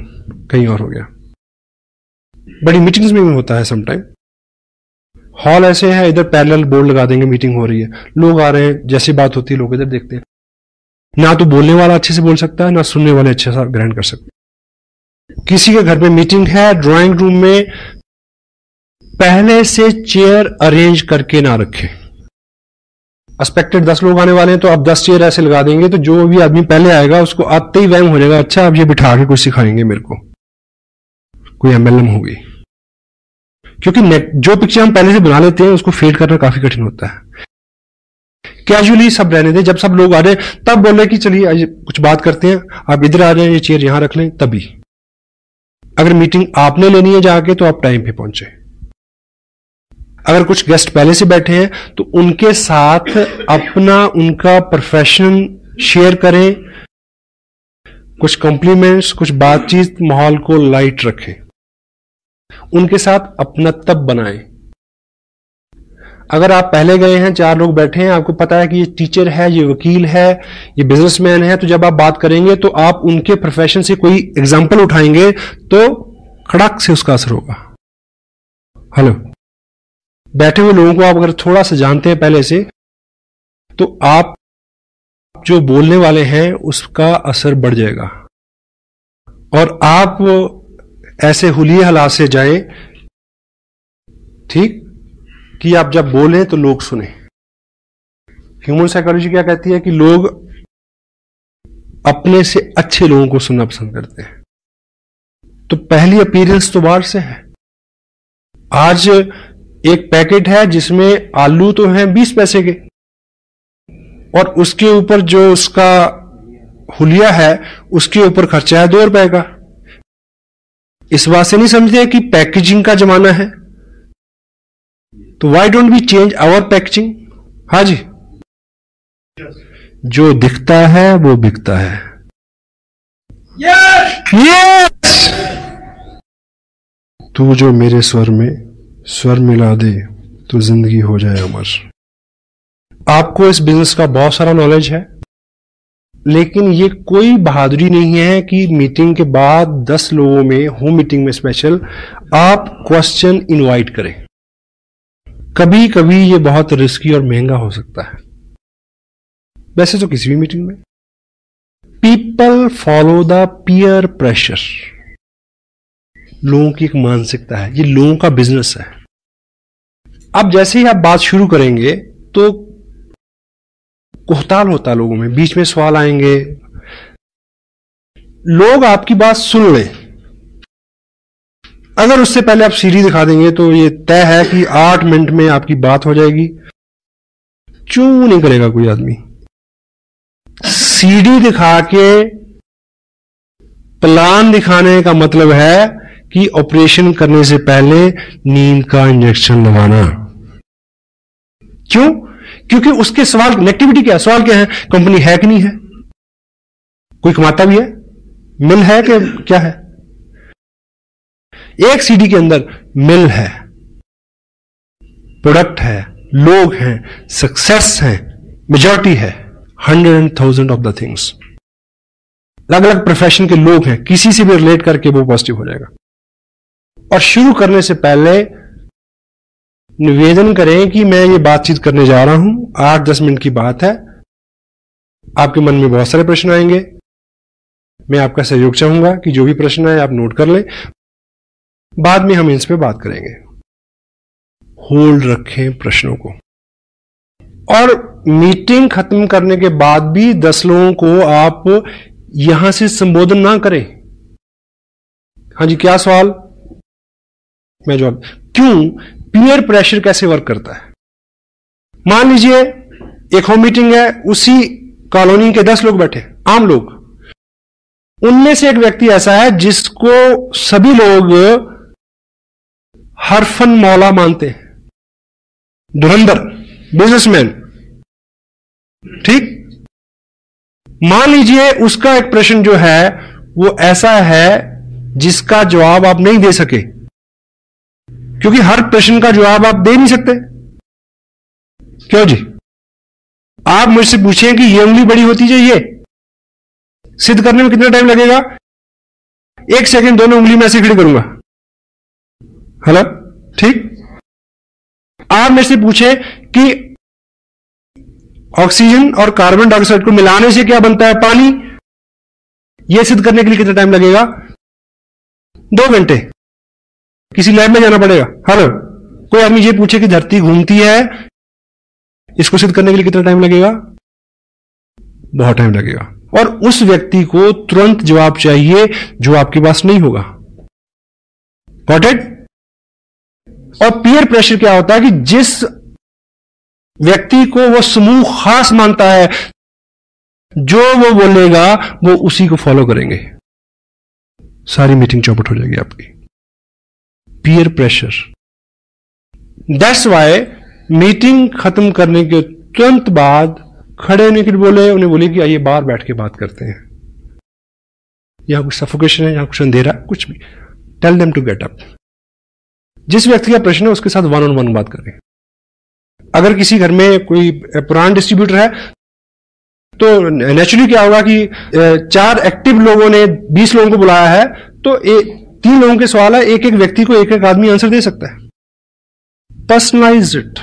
कहीं और हो गया। बड़ी मीटिंग्स में भी होता है समटाइम। हॉल ऐसे है, इधर पैरेलल बोर्ड लगा देंगे, मीटिंग हो रही है, लोग आ रहे हैं, जैसी बात होती है लोग इधर देखते हैं। ना तो बोलने वाला अच्छे से बोल सकता है, ना सुनने वाले अच्छे से ग्रहण कर सकते हैं। किसी के घर में मीटिंग है, ड्राइंग रूम में पहले से चेयर अरेंज करके ना रखें। एक्सपेक्टेड 10 लोग आने वाले हैं तो आप 10 चेयर ऐसे लगा देंगे तो जो भी आदमी पहले आएगा उसको आते ही वहम हो जाएगा, अच्छा अब ये बिठा के कुछ सिखाएंगे मेरे को, कोई एमएलएम होगी। क्योंकि जो पिक्चर हम पहले से बना लेते हैं उसको फेड करना काफी कठिन होता है। कैजुअली सब रहने दें, जब सब लोग आ रहे हैं तब बोले कि चलिए आज कुछ बात करते हैं, आप इधर आ जाए, ये चेयर यहां रख लें, तभी। अगर मीटिंग आपने लेनी है जाके तो आप टाइम पे पहुंचे। अगर कुछ गेस्ट पहले से बैठे हैं तो उनके साथ अपना उनका प्रोफेशन शेयर करें, कुछ कॉम्प्लीमेंट्स, कुछ बातचीत, माहौल को लाइट रखें, उनके साथ अपनत्व बनाएं। अगर आप पहले गए हैं, 4 लोग बैठे हैं, आपको पता है कि ये टीचर है, ये वकील है, ये बिजनेसमैन है, तो जब आप बात करेंगे तो आप उनके प्रोफेशन से कोई एग्जाम्पल उठाएंगे तो खड़क से उसका असर होगा। हेलो, बैठे हुए लोगों को आप अगर थोड़ा सा जानते हैं पहले से, तो आप जो बोलने वाले हैं उसका असर बढ़ जाएगा और आप ऐसे हुलिये हालात से जाएं, ठीक, कि आप जब बोलें तो लोग सुने। ह्यूमन साइकोलॉजी क्या कहती है कि लोग अपने से अच्छे लोगों को सुनना पसंद करते हैं। तो पहली अपीयरेंस तो बाहर से है। आज एक पैकेट है जिसमें आलू तो हैं 20 पैसे के और उसके ऊपर जो उसका हुलिया है उसके ऊपर खर्चा है 2 रुपए का। इस बात से नहीं समझते कि पैकेजिंग का जमाना है, तो why don't we change our packaging. हाँ जी, जो दिखता है वो बिकता है। यस, तू जो मेरे स्वर में स्वर मिला दे तो जिंदगी हो जाए अमर। आपको इस बिजनेस का बहुत सारा नॉलेज है, लेकिन ये कोई बहादुरी नहीं है कि मीटिंग के बाद 10 लोगों में, होम मीटिंग में स्पेशल, आप क्वेश्चन इनवाइट करें। कभी कभी ये बहुत रिस्की और महंगा हो सकता है, वैसे तो किसी भी मीटिंग में। People follow the peer pressure. लोगों की एक मानसिकता है, ये लोगों का बिजनेस है। अब जैसे ही आप बात शुरू करेंगे तो कोहताल होता है लोगों में, बीच में सवाल आएंगे, लोग आपकी बात सुन लें। अगर उससे पहले आप सीढ़ी दिखा देंगे तो ये तय है कि 8 मिनट में आपकी बात हो जाएगी। चू नहीं करेगा कोई आदमी। सीढ़ी दिखा के प्लान दिखाने का मतलब है कि ऑपरेशन करने से पहले नींद का इंजेक्शन लगाना। क्यों? क्योंकि उसके सवाल कनेक्टिविटी क्या है, सवाल क्या है, कंपनी है कि नहीं है, कोई कमाता भी है, मिल है कि क्या है। एक सीडी के अंदर मिल है, प्रोडक्ट है, लोग हैं, सक्सेस है, मेजॉरिटी है, 100,000 ऑफ द थिंग्स। अलग अलग प्रोफेशन के लोग हैं, किसी से भी रिलेट करके वो पॉजिटिव हो जाएगा। और शुरू करने से पहले निवेदन करें कि मैं ये बातचीत करने जा रहा हूं, 8-10 मिनट की बात है, आपके मन में बहुत सारे प्रश्न आएंगे, मैं आपका सहयोग चाहूंगा कि जो भी प्रश्न है आप नोट कर लें, बाद में हम इस पे बात करेंगे। होल्ड रखें प्रश्नों को, और मीटिंग खत्म करने के बाद भी 10 लोगों को आप यहां से संबोधन ना करें। हाँ जी, क्या सवाल, मैं जवाब। क्यों? पीयर प्रेशर कैसे वर्क करता है? मान लीजिए एक होम मीटिंग है, उसी कॉलोनी के 10 लोग बैठे, आम लोग, उनमें से एक व्यक्ति ऐसा है जिसको सभी लोग हरफन मौला मानते हैं, धुरंधर बिजनेसमैन, ठीक। मान लीजिए उसका एक प्रश्न जो है वो ऐसा है जिसका जवाब आप नहीं दे सके, क्योंकि हर प्रश्न का जवाब आप दे नहीं सकते। क्यों जी? आप मुझसे पूछें कि ये उंगली बड़ी होती चाहिए, सिद्ध करने में कितना टाइम लगेगा? 1 सेकंड, दोनों उंगली में ऐसे खड़ी करूंगा। हेलो, ठीक। आप मेरे से पूछे कि ऑक्सीजन और कार्बन डाइऑक्साइड को मिलाने से क्या बनता है? पानी। यह सिद्ध करने के लिए कितना टाइम लगेगा? 2 घंटे। किसी लैब में जाना पड़ेगा। हेलो, कोई आदमी ये पूछे कि धरती घूमती है, इसको सिद्ध करने के लिए कितना टाइम लगेगा? बहुत टाइम लगेगा। और उस व्यक्ति को तुरंत जवाब चाहिए जो आपके पास नहीं होगा। Got it? और पीयर प्रेशर क्या होता है कि जिस व्यक्ति को वो समूह खास मानता है, जो वो बोलेगा वो उसी को फॉलो करेंगे, सारी मीटिंग चौपट हो जाएगी आपकी। Peer pressure. That's why meeting खत्म करने के तुरंत बाद खड़े होने के लिए बोले, उन्हें बोले कि आइए बाहर बैठ के बात करते हैं, यहां कुछ सफोकेशन है, यहां कुछ अंधेरा, कुछ भी। Tell them to get up. जिस व्यक्ति का प्रश्न है उसके साथ वन ऑन वन बात करें। अगर किसी घर में कोई पुराना डिस्ट्रीब्यूटर है तो नेचुरली क्या होगा कि 4 एक्टिव लोगों ने 20 लोगों को बुलाया है, तो 3 लोगों के सवाल है, एक एक व्यक्ति को एक एक आदमी आंसर दे सकता है। Personalise it,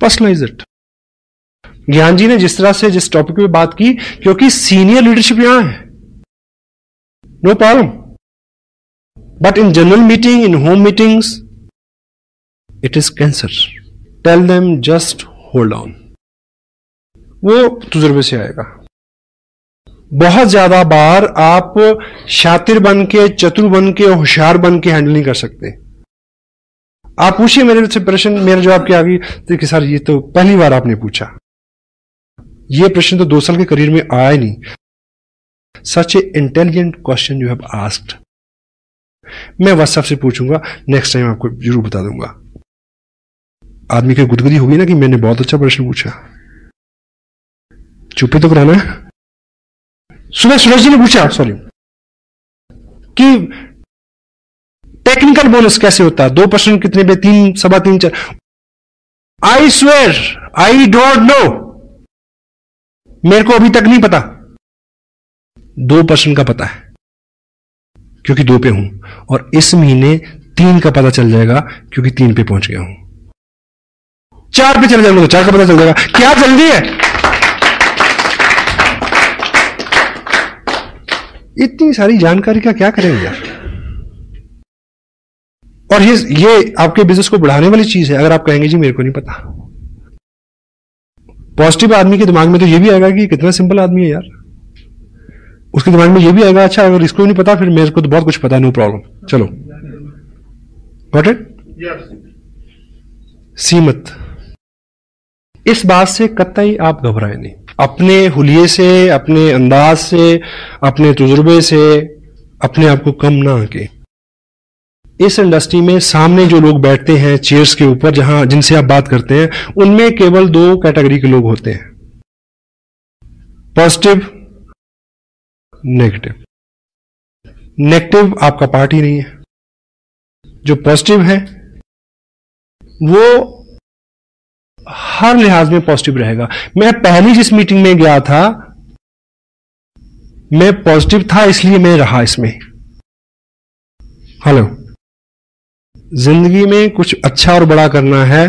personalise it. Gyan ji ने जिस तरह से जिस टॉपिक पे बात की, क्योंकि सीनियर लीडरशिप यहां है, no problem, but in general meeting, in home meetings, it is cancer. Tell them just hold on. वो तजुर्बे से आएगा। बहुत ज्यादा बार आप शातिर बन के, चतुर बन के, होशियार बन के हैंडल नहीं कर सकते। आप पूछिए मेरे से प्रश्न, मेरा जवाब क्या आ गई, देखिए सर ये तो पहली बार आपने पूछा, ये प्रश्न तो 2 साल के करियर में आया ही नहीं। Such a intelligent question you have asked. मैं बस सबसे पूछूंगा, नेक्स्ट टाइम आपको जरूर बता दूंगा। आदमी की गुदगुदी होगी ना कि मैंने बहुत अच्छा प्रश्न पूछा। चुप्पी तो कराना है। सुबह सुरेश जी ने पूछा, सॉरी, कि टेक्निकल बोनस कैसे होता है, 2 प्रश्न कितने पे, 3, सवा 3, 4। I swear I don't know, मेरे को अभी तक नहीं पता। 2 प्रश्न का पता है क्योंकि 2 पे हूं, और इस महीने 3 का पता चल जाएगा क्योंकि 3 पे पहुंच गया हूं। 4 पे चले जाएंगे तो 4 का पता चल जाएगा। क्या जल्दी है, इतनी सारी जानकारी का क्या करेंगे यार। और ये आपके बिजनेस को बढ़ाने वाली चीज है। अगर आप कहेंगे जी मेरे को नहीं पता, पॉजिटिव आदमी के दिमाग में तो ये भी आएगा कि कितना सिंपल आदमी है यार। उसके दिमाग में ये भी आएगा, अच्छा अगर इसको नहीं पता फिर मेरे को तो बहुत कुछ पता, नो प्रॉब्लम, चलो। Got it? सीमत। इस बात से कतई आप घबराए नहीं। अपने हुलिये से, अपने अंदाज से, अपने तजुर्बे से अपने आप को कम ना आके। इस इंडस्ट्री में सामने जो लोग बैठते हैं चेयर्स के ऊपर, जहां जिनसे आप बात करते हैं, उनमें केवल 2 कैटेगरी के लोग होते हैं, पॉजिटिव, नेगेटिव। नेगेटिव आपका पार्ट ही नहीं है। जो पॉजिटिव है वो हर लिहाज में पॉजिटिव रहेगा। मैं पहली जिस मीटिंग में गया था, मैं पॉजिटिव था इसलिए मैं रहा इसमें। हेलो, जिंदगी में कुछ अच्छा और बड़ा करना है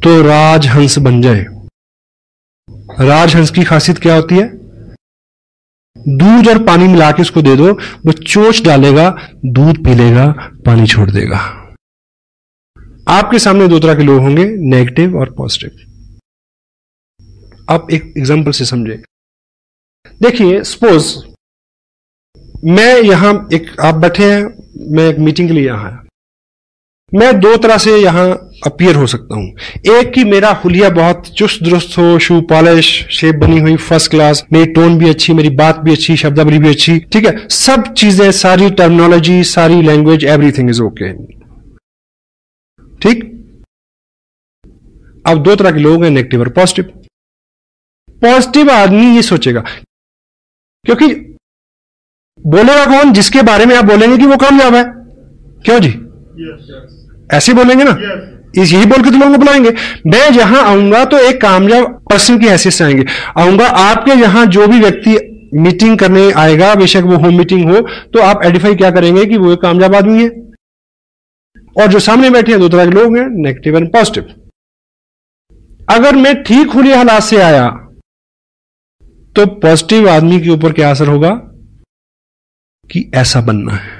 तो राजहंस बन जाए। राजहंस की खासियत क्या होती है? दूध और पानी मिला के उसको दे दो, वो चोंच डालेगा, दूध पी लेगा, पानी छोड़ देगा। आपके सामने 2 तरह के लोग होंगे, नेगेटिव और पॉजिटिव। आप एक एग्जांपल से समझे। देखिए, सपोज मैं यहां आप बैठे हैं, मैं एक मीटिंग के लिए यहां आया। मैं 2 तरह से यहां अपीयर हो सकता हूं। एक कि मेरा हुलिया बहुत चुस्त दुरुस्त हो, शू पॉलिश, शेप बनी हुई फर्स्ट क्लास, मेरी टोन भी अच्छी, मेरी बात भी अच्छी, शब्दावली भी अच्छी, ठीक है, सब चीजें, सारी टर्मिनोलॉजी, सारी लैंग्वेज, एवरीथिंग इज ओके, ठीक। अब 2 तरह के लोग हैं, नेगेटिव और पॉजिटिव। पॉजिटिव आदमी ये सोचेगा, क्योंकि बोलेगा कौन? जिसके बारे में आप बोलेंगे कि वो कामयाब है। क्यों जी? ऐसे बोलेंगे ना, यही बोल के तुम लोगों को बुलाएंगे। मैं जहां आऊंगा तो एक कामयाब पर्सन की हैसियत से आऊंगा। आपके यहां जो भी व्यक्ति मीटिंग करने आएगा, बेशक वो होम मीटिंग हो, तो आप आइडेंटिफाई क्या करेंगे कि वो एक कामयाब आदमी है। और जो सामने बैठे हैं 2 तरह के लोग हैं, नेगेटिव एंड पॉजिटिव। अगर मैं ठीक हुलिया हालात से आया तो पॉजिटिव आदमी के ऊपर क्या असर होगा कि ऐसा बनना है।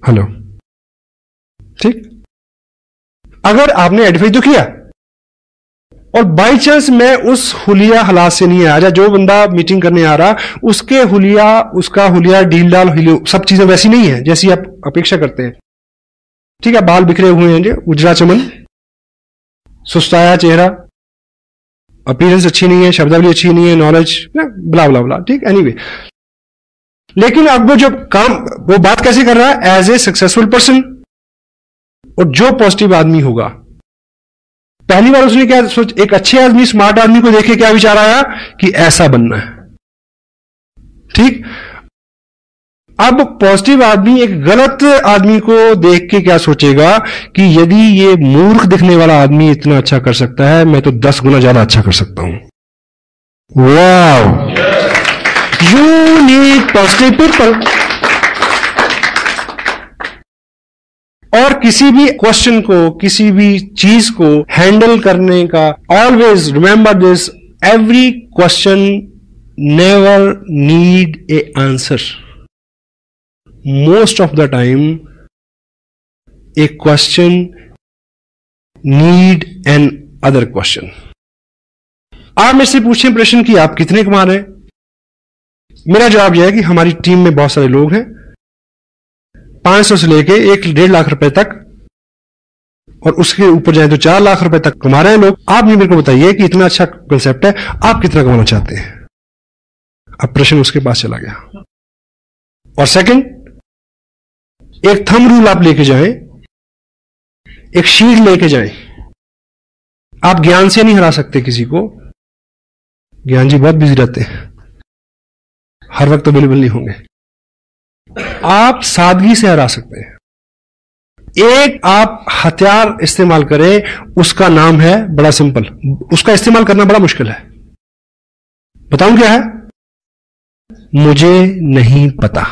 हेलो, ठीक। अगर आपने आइडेंटिफाई तो किया और बाई चांस मैं उस हुलिया हालात से नहीं आया, जो बंदा मीटिंग करने आ रहा उसके हुलिया, उसका हुलिया ढील डाल, सब चीजें वैसी नहीं है जैसी आप अपेक्षा करते हैं, ठीक है, बाल बिखरे हुए हैं, उजरा चमन, सुस्ताया चेहरा, अपीयरेंस अच्छी नहीं है, शब्दावली अच्छी नहीं है, नॉलेज ब्ला ब्ला ब्ला, ठीक, एनीवे। लेकिन अब वो जो काम, वो बात कैसे कर रहा है? As a successful person. और जो पॉजिटिव आदमी होगा, पहली बार उसने क्या सोच, एक अच्छे आदमी, स्मार्ट आदमी को देखे क्या विचार आया कि ऐसा बनना है, ठीक। अब पॉजिटिव आदमी एक गलत आदमी को देख के क्या सोचेगा कि यदि ये मूर्ख दिखने वाला आदमी इतना अच्छा कर सकता है, मैं तो 10 गुना ज्यादा अच्छा कर सकता हूं। वाव, यू नीड पॉजिटिव पीपल। और किसी भी क्वेश्चन को, किसी भी चीज को हैंडल करने का, always remember this, every question never need A answer. Most of the time, a question need an other question. आप मेरे से पूछें प्रश्न कि आप कितने कमा रहे हैं, मेरा जवाब यह है कि हमारी टीम में बहुत सारे लोग हैं, 500 से लेके 1-1.5 लाख रुपए तक, और उसके ऊपर जाए तो 4 लाख रुपए तक कमा रहे हैं लोग। आप मेरे को बताइए कि इतना अच्छा कंसेप्ट है, आप कितना कमाना चाहते हैं? अब प्रश्न उसके पास चला गया। और सेकंड, एक थंब रूल आप लेके जाएं, एक शीट लेके जाएं। आप ज्ञान से नहीं हरा सकते किसी को, ज्ञान जी बहुत बिजी रहते हैं, हर वक्त अवेलेबल नहीं होंगे। आप सादगी से हरा सकते हैं। एक आप हथियार इस्तेमाल करें, उसका नाम है बड़ा सिंपल, उसका इस्तेमाल करना बड़ा मुश्किल है। बताऊं क्या है? मुझे नहीं पता।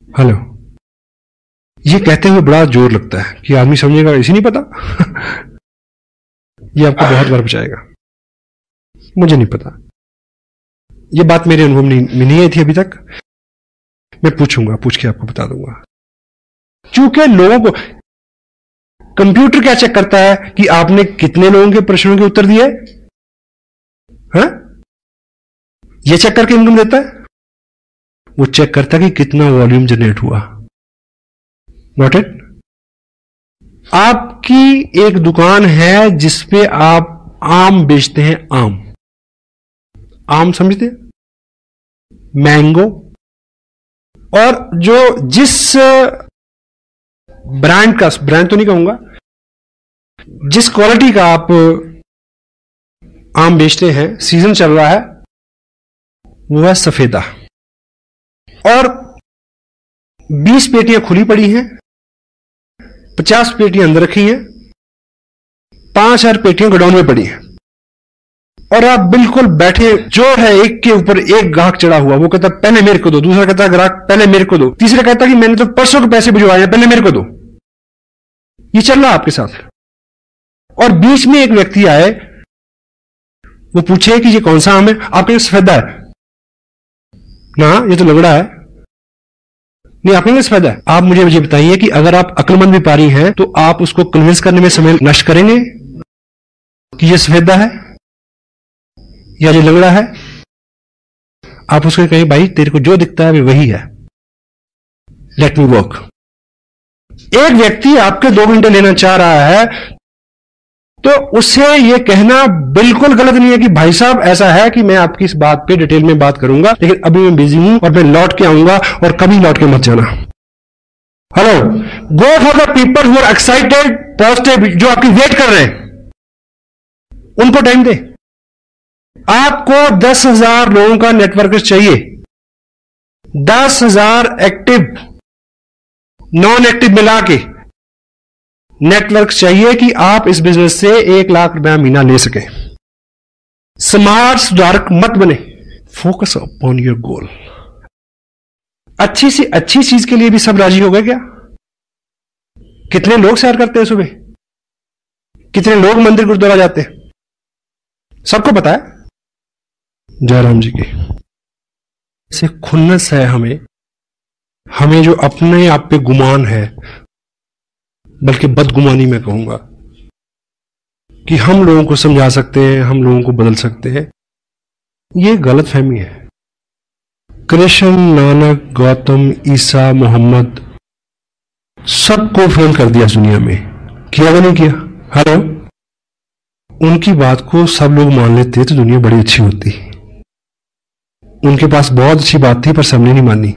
हेलो, ये कहते हुए बड़ा जोर लगता है कि आदमी समझेगा इसी नहीं पता। ये आपको बहुत बार बचाएगा, मुझे नहीं पता। ये बात मेरे अनुभव में नहीं आई थी अभी तक, मैं पूछूंगा, पूछ के आपको बता दूंगा। क्योंकि लोगों को कंप्यूटर क्या चेक करता है कि आपने कितने लोगों के प्रश्नों के उत्तर दिए, हाँ? ये चेक करके इनकम देता है। वो चेक करता है कि कितना वॉल्यूम जनरेट हुआ। Not it? आपकी एक दुकान है जिसपे आप आम बेचते हैं, आम समझते हैं, मैंगो। और जो जिस ब्रांड का, ब्रांड तो नहीं कहूंगा, जिस क्वालिटी का आप आम बेचते हैं, सीजन चल रहा है, वो है सफेदा। और 20 पेटियां खुली पड़ी हैं, 50 पेटियां अंदर रखी हैं, 5000 पेटियां गोडाउन में पड़ी हैं। और आप बिल्कुल बैठे, जो है एक के ऊपर एक ग्राहक चढ़ा हुआ, वो कहता पहले मेरे को दो, दूसरा कहता ग्राहक पहले मेरे को दो, तीसरा कहता कि मैंने तो परसों के पैसे भिजवाए हैं, पहले मेरे को दो। ये चल रहा है आपके साथ। और बीच में एक व्यक्ति आए, वो पूछे कि ये कौन सा आम है? आपके सफेदा है ना, ये तो लगड़ा है। नहीं, आपके सफेदा है। आप मुझे बताइए कि अगर आप अक्लमंद व्यापारी हैं तो आप उसको कन्विंस करने में समय नष्ट करेंगे कि ये सफेदा है या ये लगड़ा है? आप उसको कहें भाई तेरे को जो दिखता है वही है, लेट मी वर्क। एक व्यक्ति आपके 2 घंटे लेना चाह रहा है तो उससे यह कहना बिल्कुल गलत नहीं है कि भाई साहब ऐसा है कि मैं आपकी इस बात पे डिटेल में बात करूंगा, लेकिन अभी मैं बिजी हूं और मैं लौट के आऊंगा, और कभी लौट के मत जाना। Hello, go for the people who are excited, positive, जो आपकी वेट कर रहे हैं, उनको टाइम दे। आपको 10,000 लोगों का नेटवर्क चाहिए, 10,000 एक्टिव नॉन एक्टिव मिला के नेटवर्क चाहिए कि आप इस बिजनेस से 1 लाख रुपया महीना ले सके। स्मार्ट सुधारक मत बने, फोकस अपॉन योर गोल। अच्छी सी अच्छी चीज के लिए भी सब राजी हो गए क्या? कितने लोग सैर करते हैं सुबह, कितने लोग मंदिर गुरुद्वारा जाते हैं, सबको पता है। जयराम जी की से खुन्नस है हमें जो अपने आप पे गुमान है, बल्कि बदगुमानी में कहूंगा, कि हम लोगों को समझा सकते हैं, हम लोगों को बदल सकते हैं। यह गलत फहमी है। कृष्ण, नानक, गौतम, ईसा, मोहम्मद सबको फेल कर दिया दुनिया में, किया या नहीं किया? हेलो, उनकी बात को सब लोग मान लेते तो दुनिया बड़ी अच्छी होती। उनके पास बहुत अच्छी बात थी पर सबने नहीं मानी।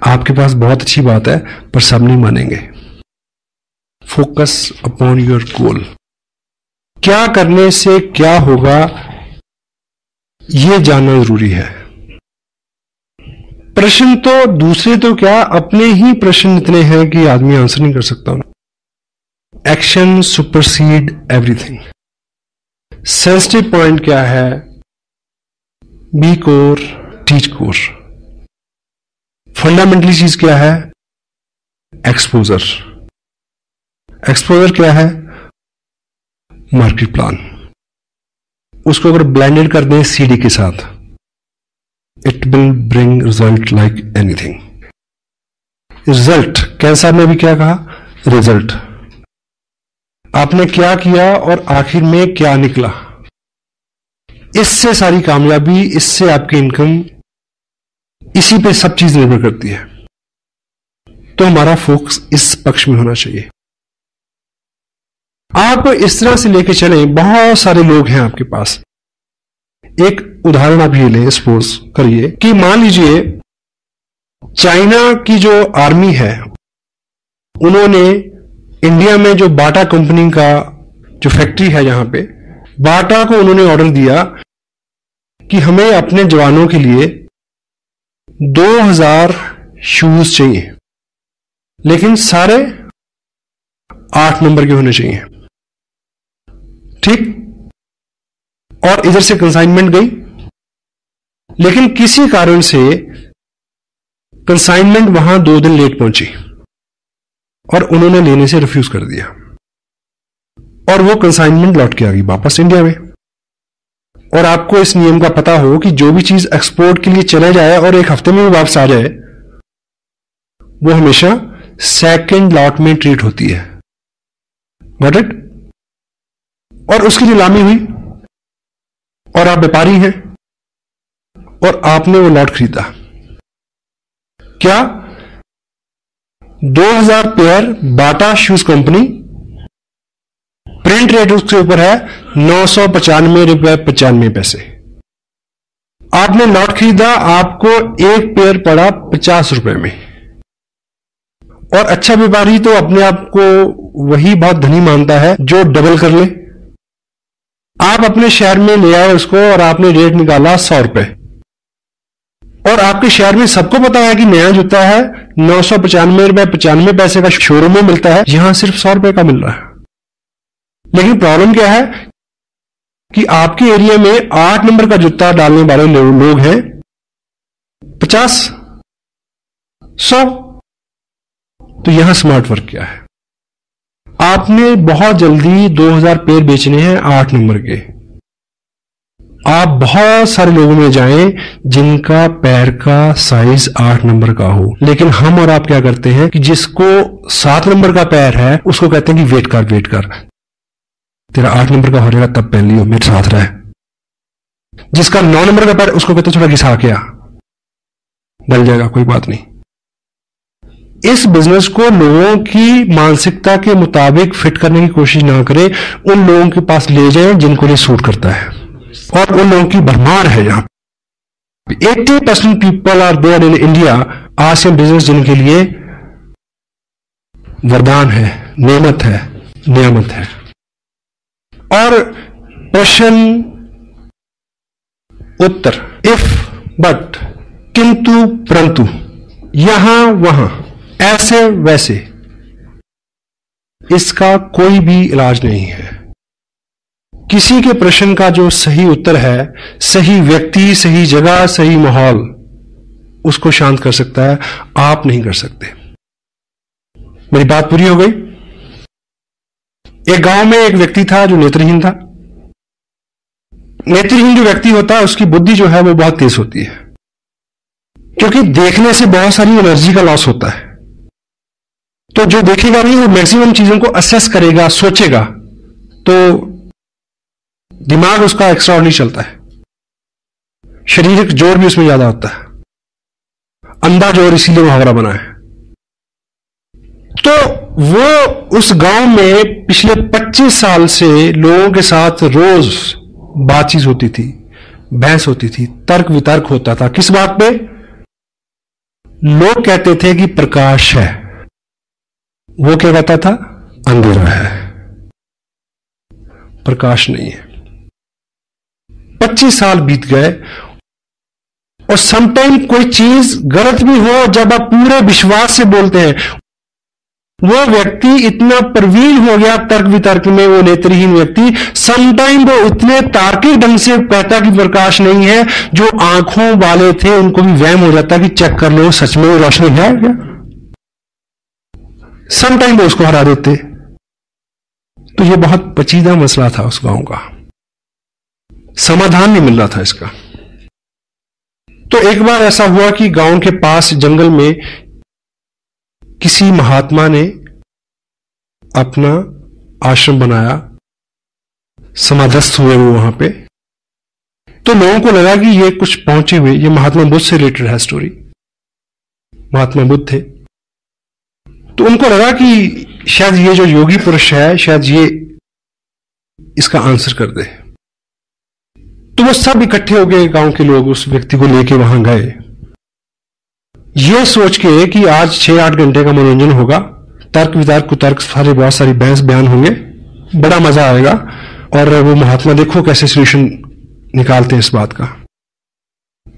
आपके पास बहुत अच्छी बात है पर सब नहीं मानेंगे। Focus upon your goal. क्या करने से क्या होगा यह जानना जरूरी है। प्रश्न तो दूसरे तो क्या, अपने ही प्रश्न इतने हैं कि आदमी आंसर नहीं कर सकता। Action supersede everything. Sensitive point क्या है? Be core, teach core. Fundamentally चीज क्या है? एक्सपोजर। एक्सपोजर क्या है? Market plan. उसको अगर ब्लेंडेड कर दें सीडी के साथ, it will bring result like anything. Result, cancer ने भी क्या कहा? रिजल्ट। आपने क्या किया और आखिर में क्या निकला, इससे सारी कामयाबी, इससे आपकी इनकम, इसी पे सब चीज निर्भर करती है। तो हमारा फोकस इस पक्ष में होना चाहिए। आप इस तरह से लेके चलें, बहुत सारे लोग हैं आपके पास। एक उदाहरण आप ये लें, सपोज करिए कि मान लीजिए चाइना की जो आर्मी है उन्होंने इंडिया में जो बाटा कंपनी का जो फैक्ट्री है, यहां पे बाटा को उन्होंने ऑर्डर दिया कि हमें अपने जवानों के लिए 2000 शूज चाहिए, लेकिन सारे 8 नंबर के होने चाहिए। ठीक। और इधर से कंसाइनमेंट गई, लेकिन किसी कारण से कंसाइनमेंट वहां 2 दिन लेट पहुंची और उन्होंने लेने से रिफ्यूज कर दिया, और वो कंसाइनमेंट लौट के आ गई वापस इंडिया में। और आपको इस नियम का पता हो कि जो भी चीज एक्सपोर्ट के लिए चले जाए और 1 हफ्ते में भी वापस आ जाए, वो हमेशा सेकंड लॉट में ट्रीट होती है। Got it? और उसकी नीलामी हुई और आप व्यापारी हैं और आपने वो लॉट खरीदा। क्या? 2000 पेयर बाटा शूज कंपनी, प्रिंट रेट उसके ऊपर है 995 रुपए 95 पैसे। आपने लॉट खरीदा, आपको एक पेयर पड़ा 50 रुपए में। और अच्छा व्यापारी तो अपने आप को वही बहुत धनी मानता है जो डबल कर ले। आप अपने शहर में ले आए उसको और आपने रेट निकाला 100 रुपए, और आपके शहर में सबको पता है कि नया जूता है 995 रुपए 95 पैसे का शोरूम में मिलता है, यहां सिर्फ 100 रुपए का मिल रहा है। लेकिन प्रॉब्लम क्या है कि आपके एरिया में 8 नंबर का जूता डालने वाले लोग हैं 50, 100। तो यहां स्मार्ट वर्क क्या है? आपने बहुत जल्दी 2000 पेयर बेचने हैं 8 नंबर के। आप बहुत सारे लोगों में जाएं जिनका पैर का साइज 8 नंबर का हो, लेकिन हम और आप क्या करते हैं कि जिसको 7 नंबर का पैर है उसको कहते हैं कि वेट कर, तेरा 8 नंबर का हो जाएगा तब पहन लियो, मेरे साथ रहे। जिसका 9 नंबर का पैर, उसको कहते थोड़ा घिसा के आ, डल जाएगा, कोई बात नहीं। इस बिजनेस को लोगों की मानसिकता के मुताबिक फिट करने की कोशिश ना करें, उन लोगों के पास ले जाएं जिनको ये सूट करता है, और उन लोगों की भरमार है यहां। 80% people are there in India Asian business, जिनके लिए वरदान है, नेमत है, नियामत है। और प्रश्न उत्तर, इफ, बट, किंतु, परंतु, यहां वहां, ऐसे वैसे, इसका कोई भी इलाज नहीं है। किसी के प्रश्न का जो सही उत्तर है, सही व्यक्ति, सही जगह, सही माहौल उसको शांत कर सकता है, आप नहीं कर सकते। मेरी बात पूरी हो गई? एक गांव में एक व्यक्ति था जो नेत्रहीन था। नेत्रहीन जो व्यक्ति होता है उसकी बुद्धि जो है वो बहुत तेज होती है, क्योंकि देखने से बहुत सारी एनर्जी का लॉस होता है। तो जो देखेगा नहीं वो मैक्सिमम चीजों को असेस करेगा, सोचेगा, तो दिमाग उसका एक्स्ट्राऑर्डिनरी चलता है। शारीरिक जोर भी उसमें ज्यादा होता है, अंधा जोर, इसीलिए मुहावरा बना है। तो वो उस गांव में पिछले 25 साल से लोगों के साथ रोज बातचीत होती थी, बहस होती थी, तर्क वितर्क होता था। किस बात पे? लोग कहते थे कि प्रकाश है, वो क्या कहता था? अंधेरा है, प्रकाश नहीं है। 25 साल बीत गए और समटाइम कोई चीज गलत भी हो, जब आप पूरे विश्वास से बोलते हैं, वो व्यक्ति इतना प्रवीण हो गया तर्क वितर्क में, वो नेत्रहीन व्यक्ति समटाइम वो इतने तार्किक ढंग से कहता कि प्रकाश नहीं है, जो आंखों वाले थे उनको भी वहम हो जाता कि चेक कर लो सच में वो रोशनी है क्या। समटाइम वो उसको हरा देते। तो ये बहुत पेचीदा मसला था उस गांव का, समाधान नहीं मिल रहा था इसका। तो एक बार ऐसा हुआ कि गांव के पास जंगल में किसी महात्मा ने अपना आश्रम बनाया, समाधस्थ हुए वो वहां पे। तो लोगों को लगा कि ये कुछ पहुंचे हुए, ये महात्मा बुद्ध से रिलेटेड है स्टोरी, महात्मा बुद्ध थे। तो उनको लगा कि शायद ये जो योगी पुरुष है, शायद ये इसका आंसर कर दे। तो वो सब इकट्ठे हो गए, गांव के लोग उस व्यक्ति को लेके वहां गए, ये सोच के कि आज 6-8 घंटे का मनोरंजन होगा, तर्क वितर्क कुतर्क सारे, बहुत सारी बहस बयान होंगे, बड़ा मजा आएगा। और वो महात्मा देखो कैसे सोल्यूशन निकालते हैं इस बात का।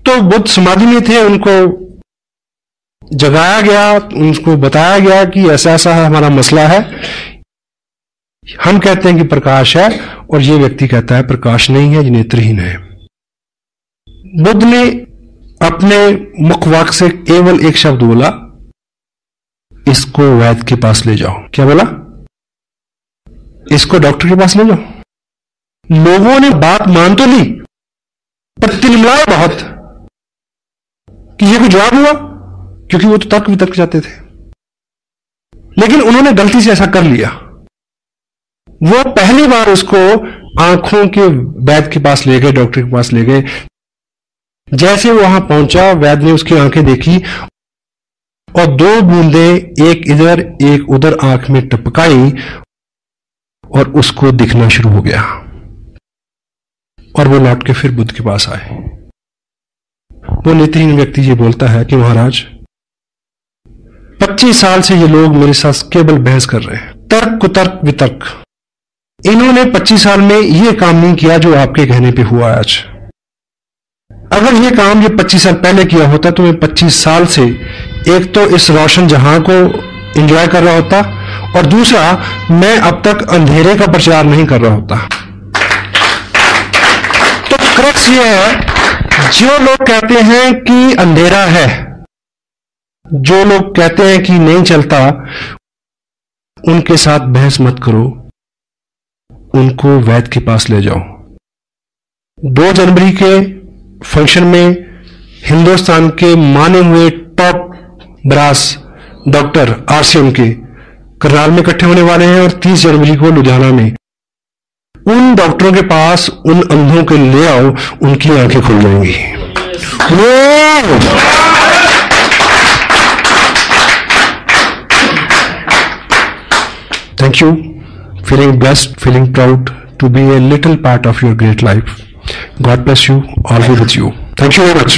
तो बुद्ध समाधि में थे, उनको जगाया गया, उनको बताया गया कि ऐसा ऐसा हमारा मसला है, हम कहते हैं कि प्रकाश है और ये व्यक्ति कहता है प्रकाश नहीं है, ये नेत्रहीन है। बुद्ध ने अपने मुखवाक से केवल एक शब्द बोला, इसको वैद्य के पास ले जाओ। क्या बोला? इसको डॉक्टर के पास ले जाओ। लोगों ने बात मान तो ली, पर तिलमिलाए बहुत कि ये कोई जवाब हुआ, क्योंकि वो तो तर्क वितर्क जाते थे। लेकिन उन्होंने गलती से ऐसा कर लिया। वो पहली बार उसको आंखों के वैद्य के पास ले गए, डॉक्टर के पास ले गए। जैसे वो वहां पहुंचा, वैद्य ने उसकी आंखें देखी और 2 बूंदें एक इधर एक उधर आंख में टपकाई और उसको दिखना शुरू हो गया। और वो लौट के फिर बुद्ध के पास आए। वो नेत्रहीन व्यक्ति ये बोलता है कि महाराज 25 साल से ये लोग मेरे साथ केवल बहस कर रहे हैं, तर्क कुतर्क वितर्क। इन्होंने 25 साल में ये काम नहीं किया जो आपके कहने पे हुआ आज। अगर ये काम ये 25 साल पहले किया होता तो मैं 25 साल से एक तो इस रोशन जहां को एंजॉय कर रहा होता, और दूसरा मैं अब तक अंधेरे का प्रचार नहीं कर रहा होता। तो क्रक्स ये है, जो लोग कहते हैं कि अंधेरा है, जो लोग कहते हैं कि नहीं चलता, उनके साथ बहस मत करो, उनको वैद्य के पास ले जाओ। 2 जनवरी के फंक्शन में हिंदुस्तान के माने हुए टॉप ब्रास डॉक्टर आरसीएम के करनाल में इकट्ठे होने वाले हैं, और 30 जनवरी को लुधियाना में। उन डॉक्टरों के पास उन अंधों के ले आओ, उनकी आंखें खुल जाएंगी। Thank you. Feeling blessed, feeling proud to be a little part of your great life. God bless you. All be with you. Thank you very much.